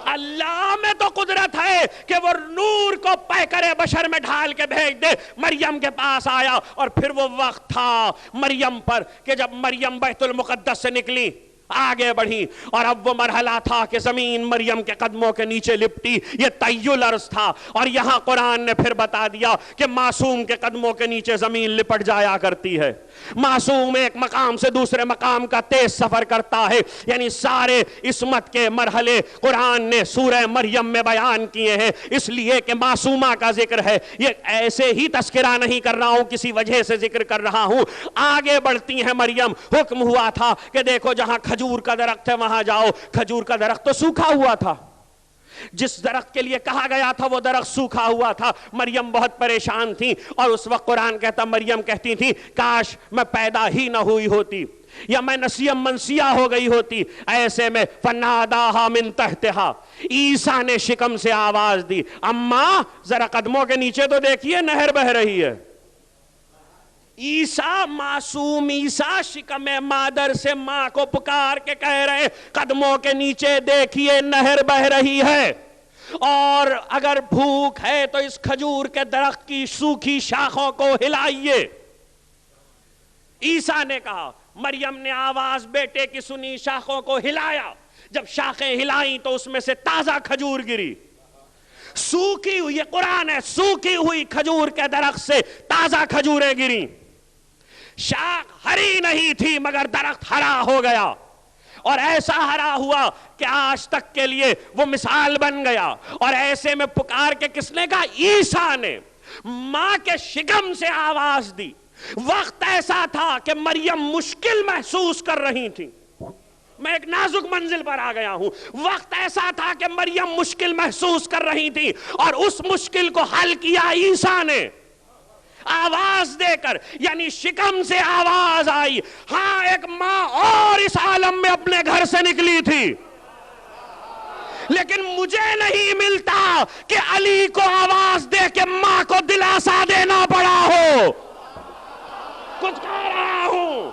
اللہ میں تو قدرت ہے کہ وہ نور کو پیکر بشر میں ڈھال کے بھیج دے. مریم کے پاس آیا اور پھر وہ وقت تھا مریم پر کہ جب مریم بیت المقدس سے نکلی, آگے بڑھی, اور اب وہ مرحلہ تھا کہ زمین مریم کے قدموں کے نیچے لپٹی. یہ طی الارض تھا. اور یہاں قرآن نے پھر بتا دیا کہ معصوم کے قدموں کے نیچے زمین لپٹ جایا کرتی ہے. معصوم ایک مقام سے دوسرے مقام کا تیز سفر کرتا ہے. یعنی سارے عصمت کے مرحلے قرآن نے سورہ مریم میں بیان کیے ہیں, اس لیے کہ معصومہ کا ذکر ہے. یہ ایسے ہی تذکرہ نہیں کر رہا ہوں, کسی وجہ سے ذکر کر رہا ہوں. آگے بڑھتی ہیں مریم. حکم ہوا تھا کہ دیکھو جہاں کھجور کا درخت ہے وہاں جاؤ. کھجور کا درخت تو سوکھا ہوا تھا, جس درخت کے لیے کہا گیا تھا وہ درخت سوکھا ہوا تھا. مریم بہت پریشان تھی, اور اس وقت قرآن کہتا مریم کہتی تھی کاش میں پیدا ہی نہ ہوئی ہوتی یا میں نسیم منسیہ ہو گئی ہوتی. ایسے میں فناداہا من تحتہا, عیسیٰ نے شکم سے آواز دی, اماں ذرا قدموں کے نیچے تو دیکھیے نہر بہ رہی ہے. عیسیٰ, معصوم عیسیٰ شکم مادر سے ماں کو پکار کے کہہ رہے قدموں کے نیچے دیکھیے نہر بہ رہی ہے, اور اگر بھوک ہے تو اس کھجور کے درخت کی سوکھی شاخوں کو ہلائیے. عیسیٰ نے کہا, مریم نے آواز بیٹے کی سنی, شاخوں کو ہلایا. جب شاخیں ہلائیں تو اس میں سے تازہ کھجور گری. سوکھی ہوئی, یہ قرآن ہے, سوکھی ہوئی کھجور کے درخت سے تازہ کھجوریں گری. شاخ ہری نہیں تھی مگر درخت ہرا ہو گیا, اور ایسا ہرا ہوا کہ آج تک کے لیے وہ مثال بن گیا. اور ایسے میں پکار کے کس نے کہا؟ عیسیٰ نے. ماں کے شکم سے آواز دی. وقت ایسا تھا کہ مریم مشکل محسوس کر رہی تھی. میں ایک نازک منزل پر آ گیا ہوں. وقت ایسا تھا کہ مریم مشکل محسوس کر رہی تھی, اور اس مشکل کو حل کیا عیسیٰ نے آواز دے کر. یعنی شکم سے آواز آئی. ہاں ایک ماں اور اس عالم میں اپنے گھر سے نکلی تھی, لیکن مجھے نہیں ملتا کہ علی کو آواز دے کے ماں کو دلاسا دینا پڑا ہو. کچھ کہہ رہا ہوں,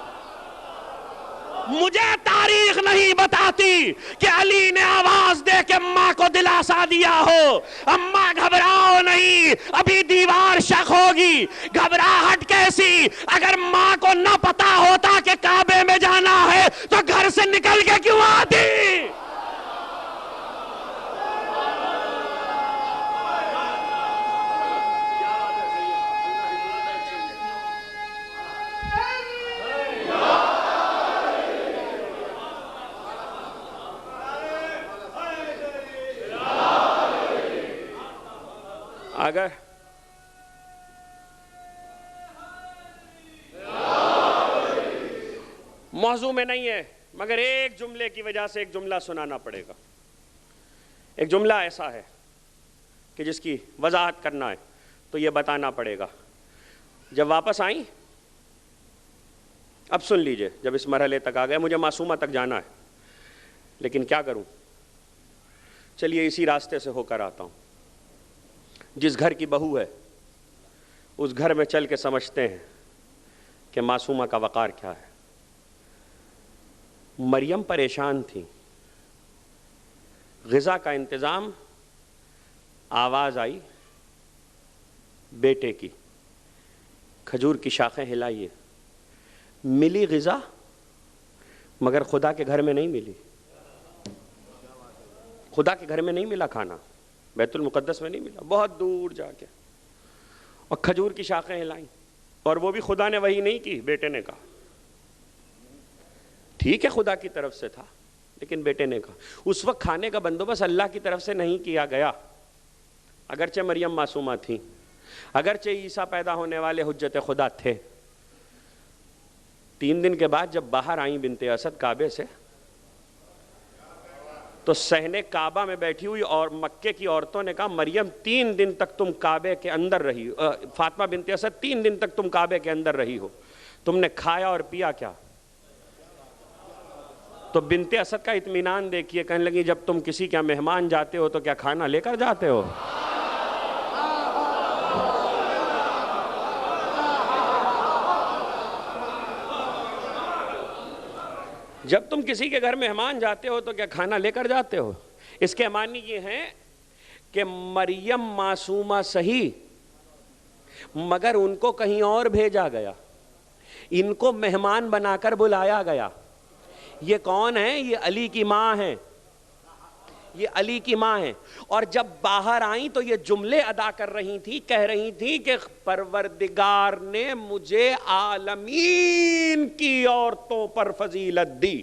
مجھے تاریخ نہیں بتاتی کہ علی نے آواز دے کے اماں کو دلاسا دیا ہو، اماں گھبراؤ نہیں، ابھی دیوار شق ہوگی، گھبراہٹ کیسی؟ اگر ماں کو نہ پتا ہوتا کہ کعبے میں جانا ہے تو گھر سے نکل کے کیوں آتی؟ اگر موضوع میں نہیں ہے مگر ایک جملے کی وجہ سے ایک جملہ سنانا پڑے گا. ایک جملہ ایسا ہے کہ جس کی وضاحت کرنا ہے تو یہ بتانا پڑے گا. جب واپس آئیں، اب سن لیجئے، جب اس مرحلے تک آ گئے، مجھے معصومہ تک جانا ہے لیکن کیا کروں، چلیے اسی راستے سے ہو کر آتا ہوں. جس گھر کی بہو ہے اس گھر میں چل کے سمجھتے ہیں کہ معصومہ کا وقار کیا ہے. مریم پریشان تھی، غذا کا انتظام، آواز آئی بیٹے کی، کھجور کی شاخیں ہلائیے، ملی غذا مگر خدا کے گھر میں نہیں ملی. خدا کے گھر میں نہیں ملا کھانا، بیت المقدس میں نہیں ملا، بہت دور جا کے، اور کھجور کی شاخیں ہلائیں، اور وہ بھی خدا نے وہی نہیں کی، بیٹے نے کہا. ٹھیک ہے خدا کی طرف سے تھا لیکن بیٹے نے کہا. اس وقت کھانے کا بندوبست اللہ کی طرف سے نہیں کیا گیا، اگرچہ مریم معصومہ تھی، اگرچہ عیسیٰ پیدا ہونے والے حجت خدا تھے. 3 دن کے بعد جب باہر آئیں بنت اسد کعبے سے تو صحن کعبہ میں بیٹھی ہوئی اور مکے کی عورتوں نے کہا مریم 3 دن تک تم کعبے کے اندر رہی، فاطمہ بنت اسد 3 دن تک تم کعبے کے اندر رہی ہو، تم نے کھایا اور پیا کیا؟ تو بنت اسد کا اطمینان دیکھیے، کہنے لگی جب تم کسی کا مہمان جاتے ہو تو کیا کھانا لے کر جاتے ہو؟ جب تم کسی کے گھر مہمان جاتے ہو تو کیا کھانا لے کر جاتے ہو؟ اس کے معنی یہ ہیں کہ مریم معصومہ صحیح مگر ان کو کہیں اور بھیجا گیا، ان کو مہمان بنا کر بلایا گیا. یہ کون ہے؟ یہ علی کی ماں ہیں، یہ علی کی ماں ہیں. اور جب باہر آئیں تو یہ جملے ادا کر رہی تھی، کہہ رہی تھی کہ پروردگار نے مجھے عالمین کی عورتوں پر فضیلت دی.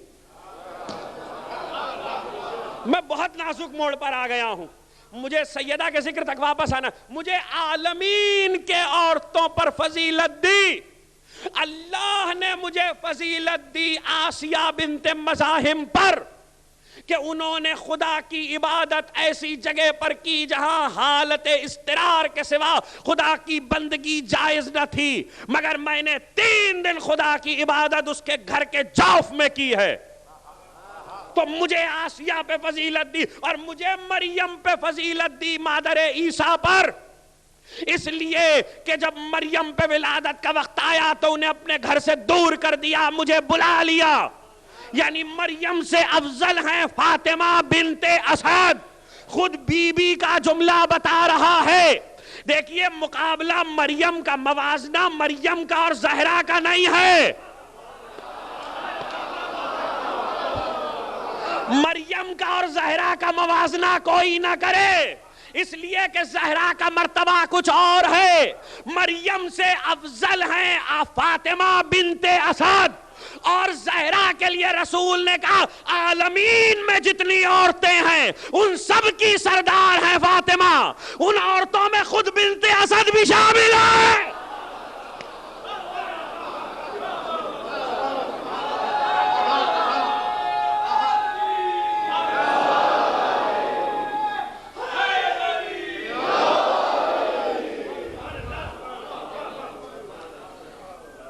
میں بہت نازک موڑ پر آ گیا ہوں، مجھے سیدہ کے ذکر تک واپس آنا. مجھے عالمین کے عورتوں پر فضیلت دی. اللہ نے مجھے فضیلت دی آسیہ بنت مزاحم پر کہ انہوں نے خدا کی عبادت ایسی جگہ پر کی جہاں حالت اضطرار کے سوا خدا کی بندگی جائز نہ تھی، مگر میں نے 3 دن خدا کی عبادت اس کے گھر کے جوف میں کی ہے. تو مجھے آسیہ پہ فضیلت دی اور مجھے مریم پہ فضیلت دی مادر عیسیٰ پر، اس لیے کہ جب مریم پہ ولادت کا وقت آیا تو انہیں اپنے گھر سے دور کر دیا، مجھے بلا لیا. یعنی مریم سے افضل ہیں فاطمہ بنت اسد. خود بی بی کا جملہ بتا رہا ہے. دیکھیے مقابلہ مریم کا، موازنہ مریم کا اور زہرا کا نہیں ہے. مریم کا اور زہرا کا موازنہ کوئی نہ کرے، اس لیے کہ زہرا کا مرتبہ کچھ اور ہے. مریم سے افضل ہیں فاطمہ بنت اسد، اور زہرا کے لیے رسول نے کہا عالمین میں جتنی عورتیں ہیں ان سب کی سردار ہیں فاطمہ. ان عورتوں میں خود بنت اسد بھی شامل ہے.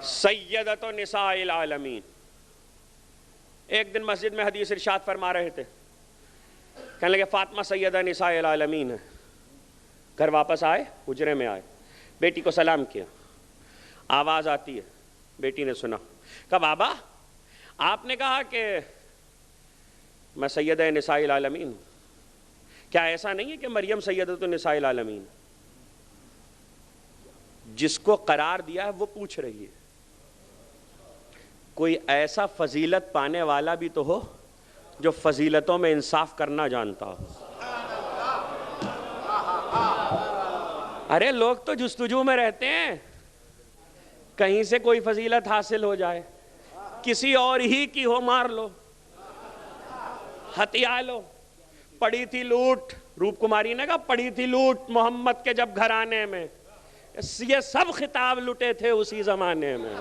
سیدۃ نساء العالمین. ایک دن مسجد میں حدیث ارشاد فرما رہے تھے، کہنے لگے فاطمہ سیدہ نساء العالمین ہے. گھر واپس آئے، حجرے میں آئے، بیٹی کو سلام کیا، آواز آتی ہے، بیٹی نے سنا، کہا بابا آپ نے کہا کہ میں سیدہ نساء العالمین ہوں. کیا ایسا نہیں ہے کہ مریم سیدۃ النساء العالمین؟ جس کو قرار دیا ہے وہ پوچھ رہی ہے. کوئی ایسا فضیلت پانے والا بھی تو ہو جو فضیلتوں میں انصاف کرنا جانتا ہو. ارے لوگ تو جستجو میں رہتے ہیں کہیں سے کوئی فضیلت حاصل ہو جائے, کسی اور ہی کی ہو مار لو, ہتھیا لو. پڑی تھی لوٹ, روپ کماری نے کہا پڑی تھی لوٹ محمد کے جب گھرانے میں, یہ سب خطاب لٹے تھے اسی زمانے میں.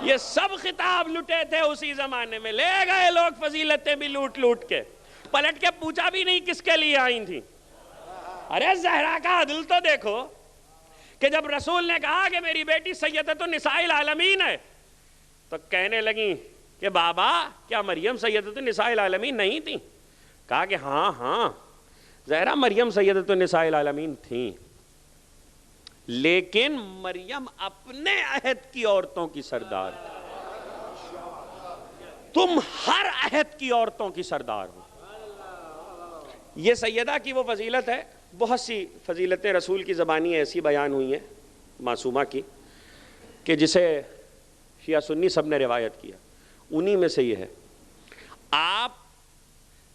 یہ سب خطاب لٹے تھے اسی زمانے میں. لے گئے لوگ فضیلتیں بھی لوٹ لوٹ کے, پلٹ کے پوچھا بھی نہیں کس کے لیے آئی تھی. ارے زہرا کا عدل تو دیکھو کہ جب رسول نے کہا کہ میری بیٹی سیدۃ النساء العالمین ہے تو کہنے لگیں کہ بابا کیا مریم سیدۃ النساء العالمین نہیں تھی؟ کہا کہ ہاں زہرا مریم سیدۃ النساء العالمین تھیں, لیکن مریم اپنے عہد کی عورتوں کی سردار, تم ہر عہد کی عورتوں کی سردار ہو. یہ سیدہ کی وہ فضیلت ہے. بہت سی فضیلتیں رسول کی زبانی ایسی بیان ہوئی ہیں معصومہ کی کہ جسے شیعہ سنی سب نے روایت کیا. انہی میں سے یہ ہے, آپ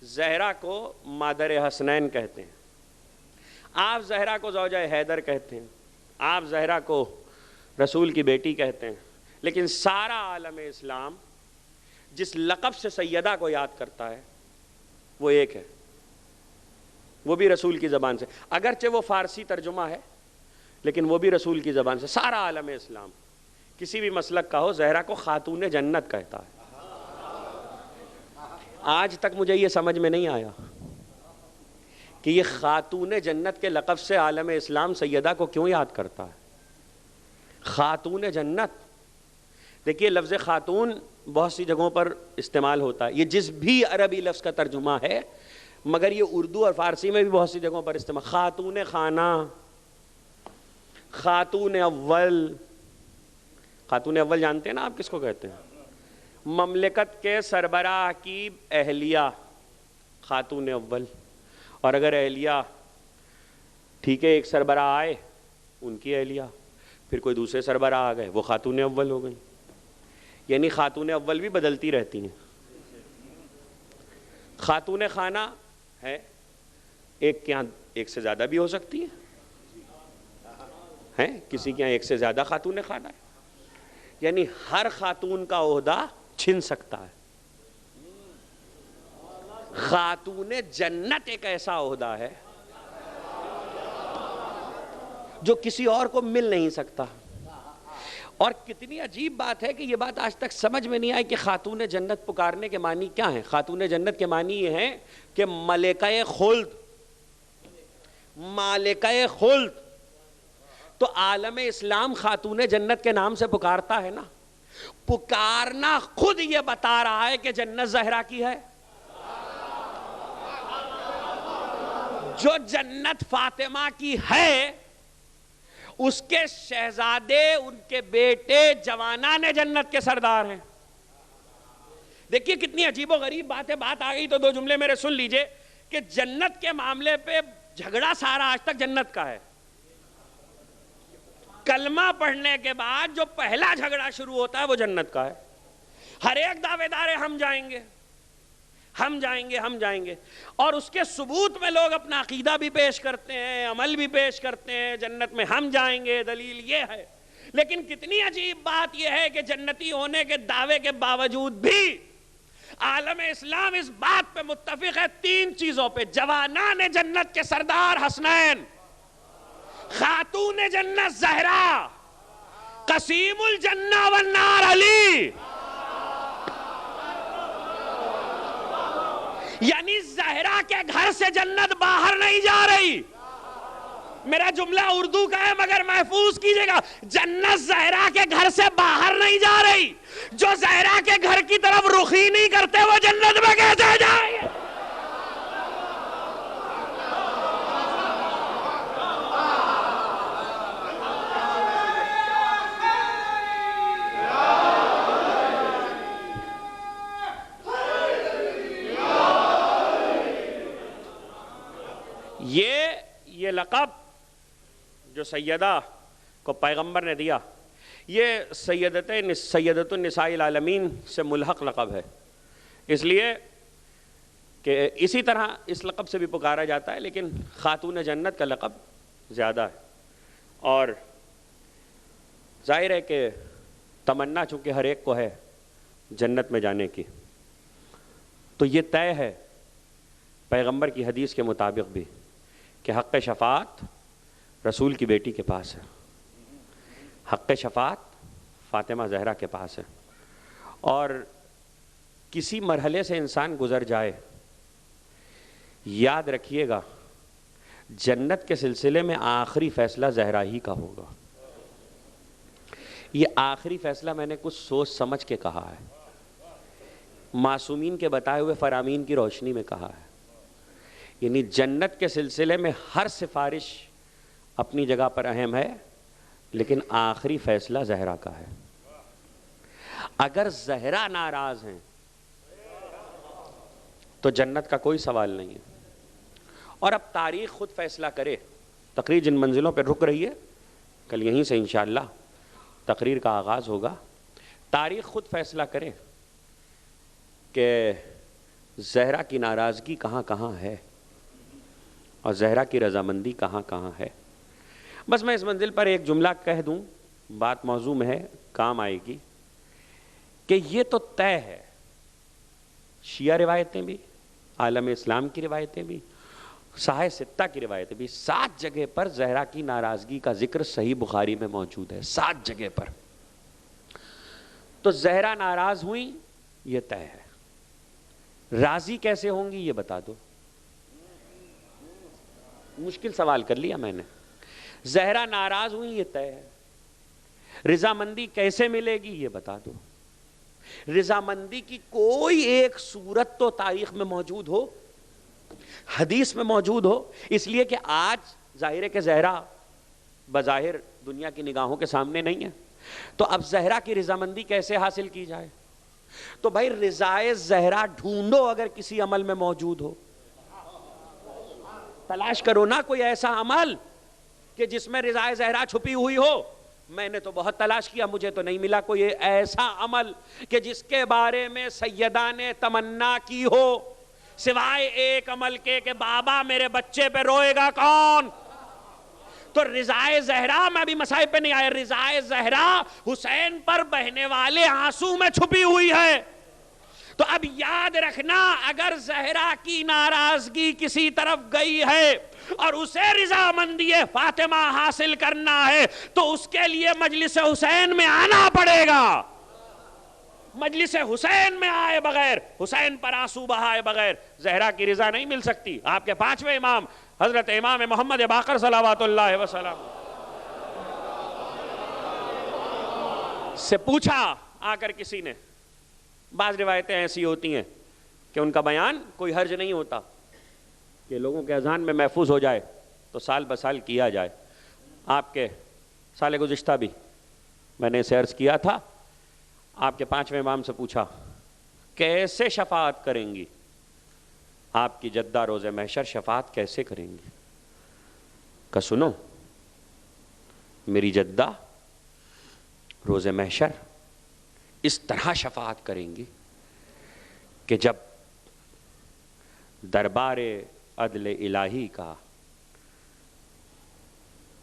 زہرا کو مادر حسنین کہتے ہیں, آپ زہرا کو زوجہ حیدر کہتے ہیں, آپ زہرا کو رسول کی بیٹی کہتے ہیں, لیکن سارا عالم اسلام جس لقب سے سیدہ کو یاد کرتا ہے وہ ایک ہے, وہ بھی رسول کی زبان سے. اگرچہ وہ فارسی ترجمہ ہے لیکن وہ بھی رسول کی زبان سے. سارا عالم اسلام کسی بھی مسلک کا ہو زہرا کو خاتون جنت کہتا ہے. آج تک مجھے یہ سمجھ میں نہیں آیا کہ یہ خاتون جنت کے لقب سے عالم اسلام سیدہ کو کیوں یاد کرتا ہے. خاتون جنت, دیکھیے لفظ خاتون بہت سی جگہوں پر استعمال ہوتا ہے, یہ جس بھی عربی لفظ کا ترجمہ ہے, مگر یہ اردو اور فارسی میں بھی بہت سی جگہوں پر استعمال. خاتون خانہ, خاتون اول. خاتون اول جانتے ہیں نا آپ کس کو کہتے ہیں؟ مملکت کے سربراہ کی اہلیہ خاتون اول. اور اگر اہلیہ ٹھیک ہے ایک سربراہ آئے ان کی اہلیہ, پھر کوئی دوسرے سربراہ آ گئے وہ خاتون اول ہو گئی. یعنی خاتون اول بھی بدلتی رہتی ہیں. خاتون خانہ ہے, ایک کے یہاں ایک سے زیادہ بھی ہو سکتی ہے, کسی کے یہاں ایک سے زیادہ خاتون خانہ ہے. یعنی ہر خاتون کا عہدہ چھن سکتا ہے. خاتون جنت ایک ایسا عہدہ ہے جو کسی اور کو مل نہیں سکتا. اور کتنی عجیب بات ہے کہ یہ بات آج تک سمجھ میں نہیں آئی کہ خاتون جنت پکارنے کے معنی کیا ہیں. خاتون جنت کے معنی یہ ہیں کہ ملکہ خلد, مالکہ خلد. تو عالم اسلام خاتون جنت کے نام سے پکارتا ہے نا, پکارنا خود یہ بتا رہا ہے کہ جنت زہرا کی ہے. جو جنت فاطمہ کی ہے اس کے شہزادے, ان کے بیٹے جوانان جنت کے سردار ہیں. دیکھیے کتنی عجیب و غریب بات ہے. بات آ گئی تو دو جملے میرے سن لیجئے کہ جنت کے معاملے پہ جھگڑا سارا آج تک جنت کا ہے. کلمہ پڑھنے کے بعد جو پہلا جھگڑا شروع ہوتا ہے وہ جنت کا ہے. ہر ایک دعوے دار ہے ہم جائیں گے, ہم جائیں گے, ہم جائیں گے, اور اس کے ثبوت میں لوگ اپنا عقیدہ بھی پیش کرتے ہیں, عمل بھی پیش کرتے ہیں. جنت میں ہم جائیں گے, دلیل یہ ہے. لیکن کتنی عجیب بات یہ ہے کہ جنتی ہونے کے دعوے کے باوجود بھی عالم اسلام اس بات پہ متفق ہے تین چیزوں پہ: جوانان جنت کے سردار حسنین, خاتون جنت زہرا, قسیم الجنہ والنار علی. یعنی زہرا کے گھر سے جنت باہر نہیں جا رہی. میرا جملہ اردو کا ہے مگر محفوظ کیجئے گا, جنت زہرا کے گھر سے باہر نہیں جا رہی. جو زہرا کے گھر کی طرف رخ ہی نہیں کرتے وہ جنت میں کیسے جائیں گے؟ لقب جو سیدہ کو پیغمبر نے دیا یہ سیدۃ النساء العالمین سے ملحق لقب ہے، اس لیے کہ اسی طرح اس لقب سے بھی پکارا جاتا ہے، لیکن خاتون جنت کا لقب زیادہ ہے۔ اور ظاہر ہے کہ تمنا چونکہ ہر ایک کو ہے جنت میں جانے کی، تو یہ طے ہے پیغمبر کی حدیث کے مطابق بھی کہ حق شفاعت رسول کی بیٹی کے پاس ہے، حق شفاعت فاطمہ زہرا کے پاس ہے۔ اور کسی مرحلے سے انسان گزر جائے، یاد رکھیے گا جنت کے سلسلے میں آخری فیصلہ زہرا ہی کا ہوگا۔ یہ آخری فیصلہ میں نے کچھ سوچ سمجھ کے کہا ہے، معصومین کے بتائے ہوئے فرامین کی روشنی میں کہا ہے، یعنی جنت کے سلسلے میں ہر سفارش اپنی جگہ پر اہم ہے، لیکن آخری فیصلہ زہرا کا ہے۔ اگر زہرا ناراض ہیں تو جنت کا کوئی سوال نہیں ہے۔ اور اب تاریخ خود فیصلہ کرے، تقریر جن منزلوں پہ رک رہی ہے کل یہیں سے انشاءاللہ تقریر کا آغاز ہوگا، تاریخ خود فیصلہ کرے کہ زہرا کی ناراضگی کہاں کہاں ہے اور زہرا کی رضامندی کہاں کہاں ہے۔ بس میں اس منزل پر ایک جملہ کہہ دوں، بات موضوع میں ہے، کام آئے گی، کہ یہ تو طے ہے، شیعہ روایتیں بھی، عالم اسلام کی روایتیں بھی، صحاح ستہ کی روایتیں بھی، 7 جگہ پر زہرا کی ناراضگی کا ذکر صحیح بخاری میں موجود ہے، 7 جگہ پر۔ تو زہرا ناراض ہوئیں یہ طے ہے، راضی کیسے ہوں گی یہ بتا دو، مشکل سوال کر لیا میں نے۔ زہرا ناراض ہوئی یہ طے ہے، رضامندی کیسے ملے گی یہ بتا دو۔ رضامندی کی کوئی ایک صورت تو تاریخ میں موجود ہو، حدیث میں موجود ہو، اس لیے کہ آج ظاہر ہے کہ زہرا بظاہر دنیا کی نگاہوں کے سامنے نہیں ہے، تو اب زہرا کی رضامندی کیسے حاصل کی جائے؟ تو بھائی رضائے زہرا ڈھونڈو، اگر کسی عمل میں موجود ہو تلاش کرو نا کوئی ایسا عمل کہ جس میں رضائے زہرا چھپی ہوئی ہو۔ میں نے تو بہت تلاش کیا، مجھے تو نہیں ملا کوئی ایسا عمل کہ جس کے بارے میں سیدہ نے تمنا کی ہو، سوائے ایک عمل کے کہ بابا میرے بچے پہ روئے گا کون؟ تو رضائے زہرا میں بھی مسائل پہ نہیں آیا، رضائے زہرا حسین پر بہنے والے آنسو میں چھپی ہوئی ہے۔ تو اب یاد رکھنا، اگر زہرا کی ناراضگی کسی طرف گئی ہے اور اسے رضامندی فاطمہ حاصل کرنا ہے تو اس کے لیے مجلس حسین میں آنا پڑے گا۔ مجلس حسین میں آئے بغیر، حسین پر آنسو بہائے بغیر زہرا کی رضا نہیں مل سکتی۔ آپ کے 5ویں امام حضرت امام محمد باقر صلوات اللہ وسلم سے پوچھا آ کر کسی نے، بعض روایتیں ایسی ہوتی ہیں کہ ان کا بیان کوئی حرج نہیں ہوتا کہ لوگوں کے اذہان میں محفوظ ہو جائے تو سال بسال کیا جائے۔ آپ کے سال گزشتہ بھی میں نے اسے عرض کیا تھا، آپ کے 5ویں امام سے پوچھا کیسے شفاعت کریں گی آپ کی جدہ روز محشر، شفاعت کیسے کریں گی؟ کہ سنو، میری جدہ روز محشر اس طرح شفاعت کریں گی کہ جب دربار عدل الہی کا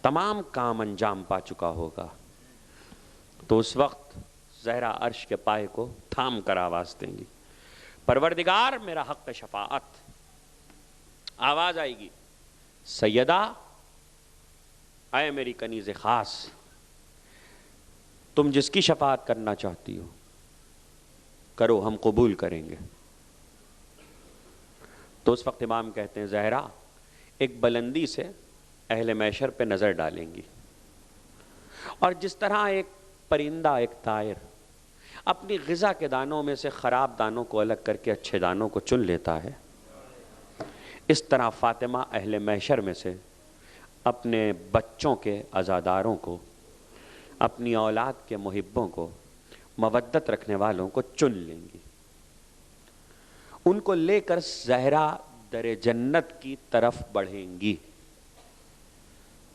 تمام کام انجام پا چکا ہوگا تو اس وقت زہرا عرش کے پائے کو تھام کر آواز دیں گی، پروردگار میرا حق شفاعت۔ آواز آئے گی، سیدہ اے میری کنیز خاص، تم جس کی شفاعت کرنا چاہتی ہو کرو، ہم قبول کریں گے۔ تو اس وقت امام کہتے ہیں زہرا ایک بلندی سے اہل محشر پہ نظر ڈالیں گی، اور جس طرح ایک پرندہ، ایک طائر اپنی غذا کے دانوں میں سے خراب دانوں کو الگ کر کے اچھے دانوں کو چن لیتا ہے، اس طرح فاطمہ اہل محشر میں سے اپنے بچوں کے عزاداروں کو، اپنی اولاد کے محبوں کو، مودت رکھنے والوں کو چن لیں گی، ان کو لے کر زہرا در جنت کی طرف بڑھیں گی۔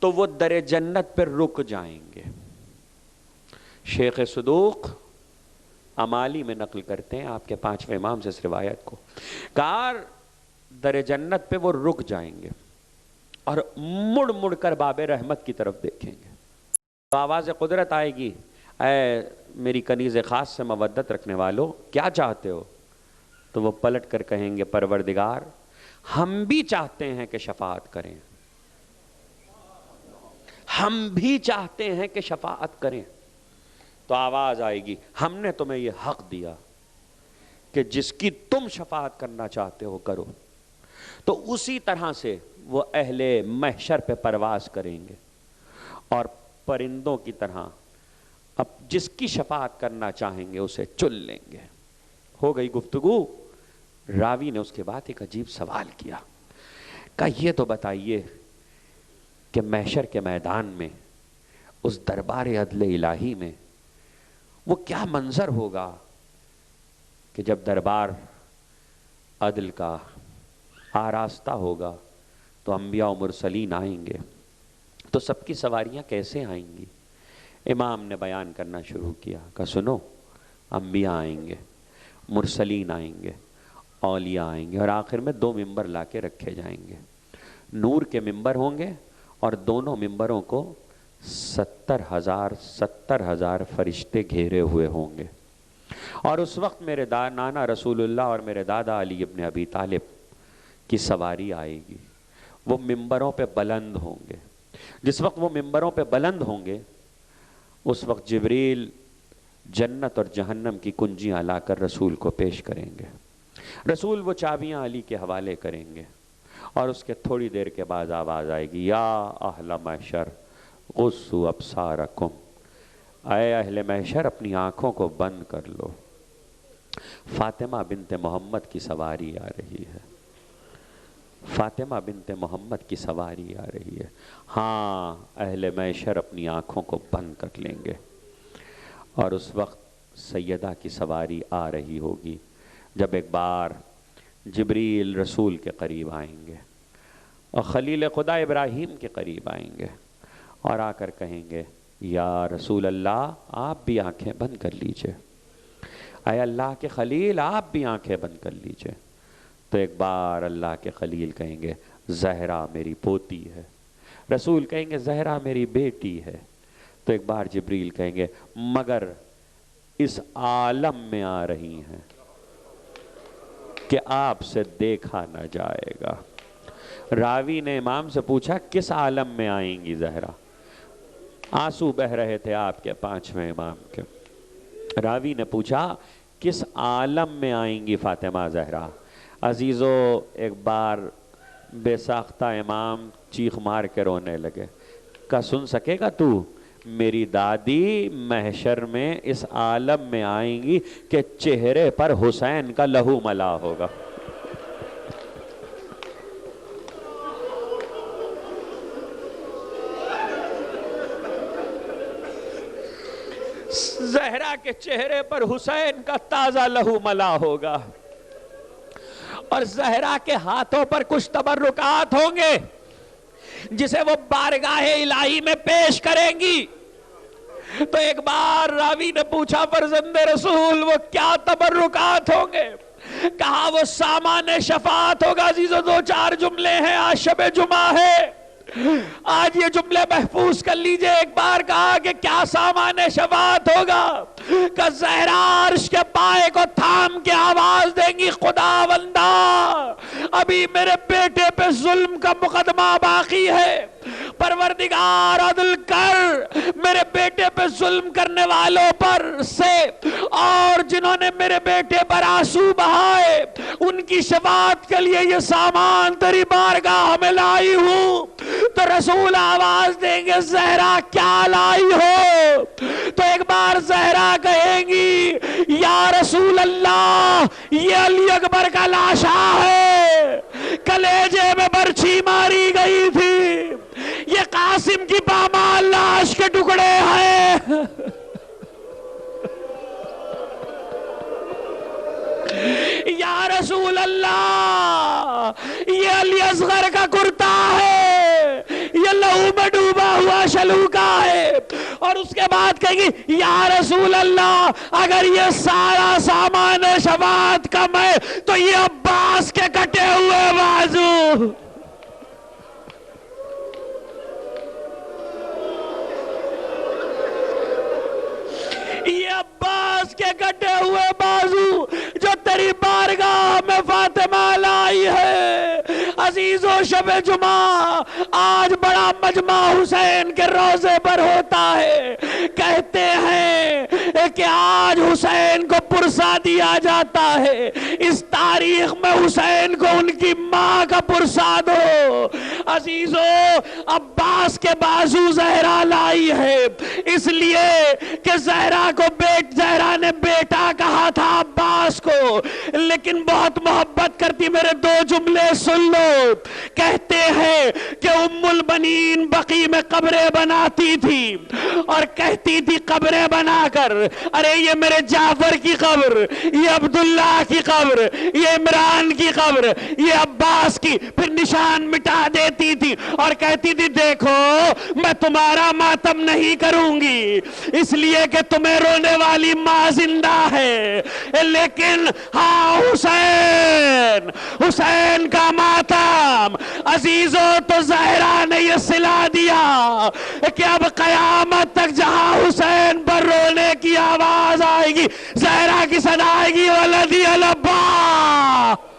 تو وہ در جنت پر رک جائیں گے۔ شیخ صدوق امالی میں نقل کرتے ہیں آپ کے 5ویں امام سے اس روایت کو، کار در جنت پہ وہ رک جائیں گے اور مڑ مڑ کر باب رحمت کی طرف دیکھیں گے، تو آواز قدرت آئے گی، اے میری کنیز خاص سے مودت رکھنے والو کیا چاہتے ہو؟ تو وہ پلٹ کر کہیں گے پروردگار ہم بھی چاہتے ہیں کہ شفاعت کریں، ہم بھی چاہتے ہیں کہ شفاعت کریں۔ تو آواز آئے گی ہم نے تمہیں یہ حق دیا کہ جس کی تم شفاعت کرنا چاہتے ہو کرو۔ تو اسی طرح سے وہ اہل محشر پہ پرواز کریں گے اور پرندوں کی طرح اب جس کی شفاعت کرنا چاہیں گے اسے چن لیں گے۔ ہو گئی گفتگو۔ راوی نے اس کے بعد ایک عجیب سوال کیا، کہا یہ تو بتائیے کہ محشر کے میدان میں اس دربار عدل الہی میں وہ کیا منظر ہوگا کہ جب دربار عدل کا آراستہ ہوگا تو انبیاء و مرسلین آئیں گے، تو سب کی سواریاں کیسے آئیں گی؟ امام نے بیان کرنا شروع کیا کہ سنو، انبیاء آئیں گے، مرسلین آئیں گے، اولیاء آئیں گے، اور آخر میں 2 ممبر لا کے رکھے جائیں گے، نور کے ممبر ہوں گے اور دونوں ممبروں کو 70,000 فرشتے گھیرے ہوئے ہوں گے، اور اس وقت میرے نانا رسول اللہ اور میرے دادا علی ابن ابی طالب کی سواری آئے گی، وہ ممبروں پہ بلند ہوں گے۔ جس وقت وہ ممبروں پہ بلند ہوں گے اس وقت جبریل جنت اور جہنم کی کنجیاں لا کر رسول کو پیش کریں گے، رسول وہ چابیاں علی کے حوالے کریں گے، اور اس کے تھوڑی دیر کے بعد آواز آئے گی یا اہل محشر غصوا ابصارکم، اے اہل محشر اپنی آنکھوں کو بند کر لو۔ فاطمہ بنت محمد کی سواری آ رہی ہے، فاطمہ بنت محمد کی سواری آ رہی ہے۔ ہاں اہل محشر اپنی آنکھوں کو بند کر لیں گے، اور اس وقت سیدہ کی سواری آ رہی ہوگی، جب ایک بار جبریل رسول کے قریب آئیں گے اور خلیل خدا ابراہیم کے قریب آئیں گے اور آ کر کہیں گے یا رسول اللہ آپ بھی آنکھیں بند کر لیجئے، اے اللہ کے خلیل آپ بھی آنکھیں بند کر لیجئے۔ تو ایک بار اللہ کے خلیل کہیں گے زہرا میری پوتی ہے، رسول کہیں گے زہرا میری بیٹی ہے، تو ایک بار جبریل کہیں گے مگر اس عالم میں آ رہی ہیں کہ آپ سے دیکھا نہ جائے گا۔ راوی نے امام سے پوچھا کس عالم میں آئیں گی زہرا؟ آنسو بہ رہے تھے آپ کے 5ویں امام کے۔ راوی نے پوچھا کس عالم میں آئیں گی فاطمہ زہرا؟ عزیزو ایک بار بے ساختہ امام چیخ مار کے رونے لگے، کہا سن سکے گا تو؟ میری دادی محشر میں اس عالم میں آئیں گی کہ چہرے پر حسین کا لہو ملا ہوگا۔ زہرا کے چہرے پر حسین کا تازہ لہو ملا ہوگا، اور زہرا کے ہاتھوں پر کچھ تبرکات ہوں گے جسے وہ بارگاہ الہی میں پیش کریں گی۔ تو ایک بار راوی نے پوچھا فرزند رسول وہ کیا تبرکات ہوں گے؟ کہا وہ سامان شفاعت ہوگا۔ عزیزو 2-4 جملے ہیں، آج شب جمعہ ہے، آج یہ جملے محفوظ کر لیجئے۔ ایک بار کہا کہ کیا سامان شفاعت ہوگا؟ کہ زہرا عرش کے پائے کو تھام کے آواز دیں گی خداوندا ابھی میرے بیٹے پہ ظلم کا مقدمہ باقی ہے، پروردگار عدل کر میرے بیٹے پہ ظلم کرنے والوں پر سے، اور جنہوں نے میرے بیٹے پر آنسو بہائے ان کی شفاعت کے لیے یہ سامان تیری بارگاہ میں لائی ہوں۔ تو رسول آواز دیں گے زہرا کیا لائی ہو؟ تو ایک بار زہرا کہیں گی یا رسول اللہ یہ علی اکبر کا لاشا ہے، کلیجے میں برچھی ماری گئی تھی، یہ قاسم کی پامال لاش کے ٹکڑے ہیں۔ یا رسول اللہ یہ علی اصغر کا کرتا ہے، یہ لہو میں ڈوبا سلوکا ہے، اور اس کے بعد کہیں گی یا رسول اللہ اگر یہ سارا سامان شفاعت کم ہے تو یہ عباس کے کٹے ہوئے بازو، یہ عباس کے کٹے ہوئے بازو جو تیری بارگاہ میں فاطمہ لائی ہے۔ عزیزو شب جمعہ آج بڑا مجمع حسین کے روضے پر ہوتا ہے، کہتے ہیں کہ آج حسین کو پرسہ دیا جاتا ہے، اس تاریخ میں حسین کو ان کی ماں کا پرسہ دو۔ عزیزو عباس کے بازو زہرا لائی ہے، اس لیے کہ زہرا نے بیٹا کہا تھا عباس کو، لیکن بہت محبت کرتی، میرے دو جملے سن لو۔ کہتے ہیں کہ ام البنین بقی میں قبریں بناتی تھی اور کہتی تھی قبریں بنا کر ارے یہ میرے جعفر کی قبر، یہ عبداللہ کی قبر، یہ عمران کی قبر، یہ عباس کی، پھر نشان مٹا دیتی تھی اور کہتی تھی دیکھو میں تمہارا ماتم نہیں کروں گی اس لیے کہ تمہیں رونے والی ماں زندہ ہے، لیکن ہاں حسین کا ماتم عزیزو تو زہرا نے یہ صلہ دیا کہ اب قیامت تک جہاں حسین پر رونے کی آواز آئے گی زہرا کی صدا آئے گی ولدی العباس۔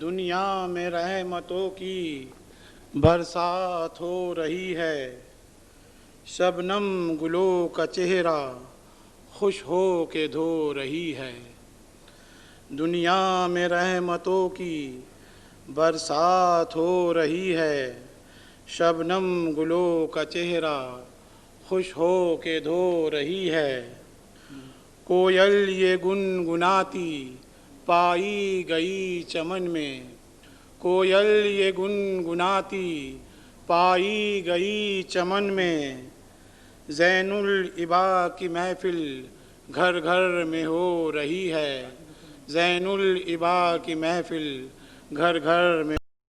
دنیا میں رحمتوں کی برسات ہو رہی ہے، شبنم گلوں کا چہرہ خوش ہو کے دھو رہی ہے۔ دنیا میں رحمتوں کی برسات ہو رہی ہے، شبنم گلوں کا چہرہ خوش ہو کے دھو رہی ہے۔ کوئل یہ گنگناتی پائی گئی چمن میں، کوئل یہ گنگناتی پائی گئی چمن میں، زین العبا کی محفل گھر گھر میں ہو رہی ہے، زین العبا کی محفل گھر گھر میں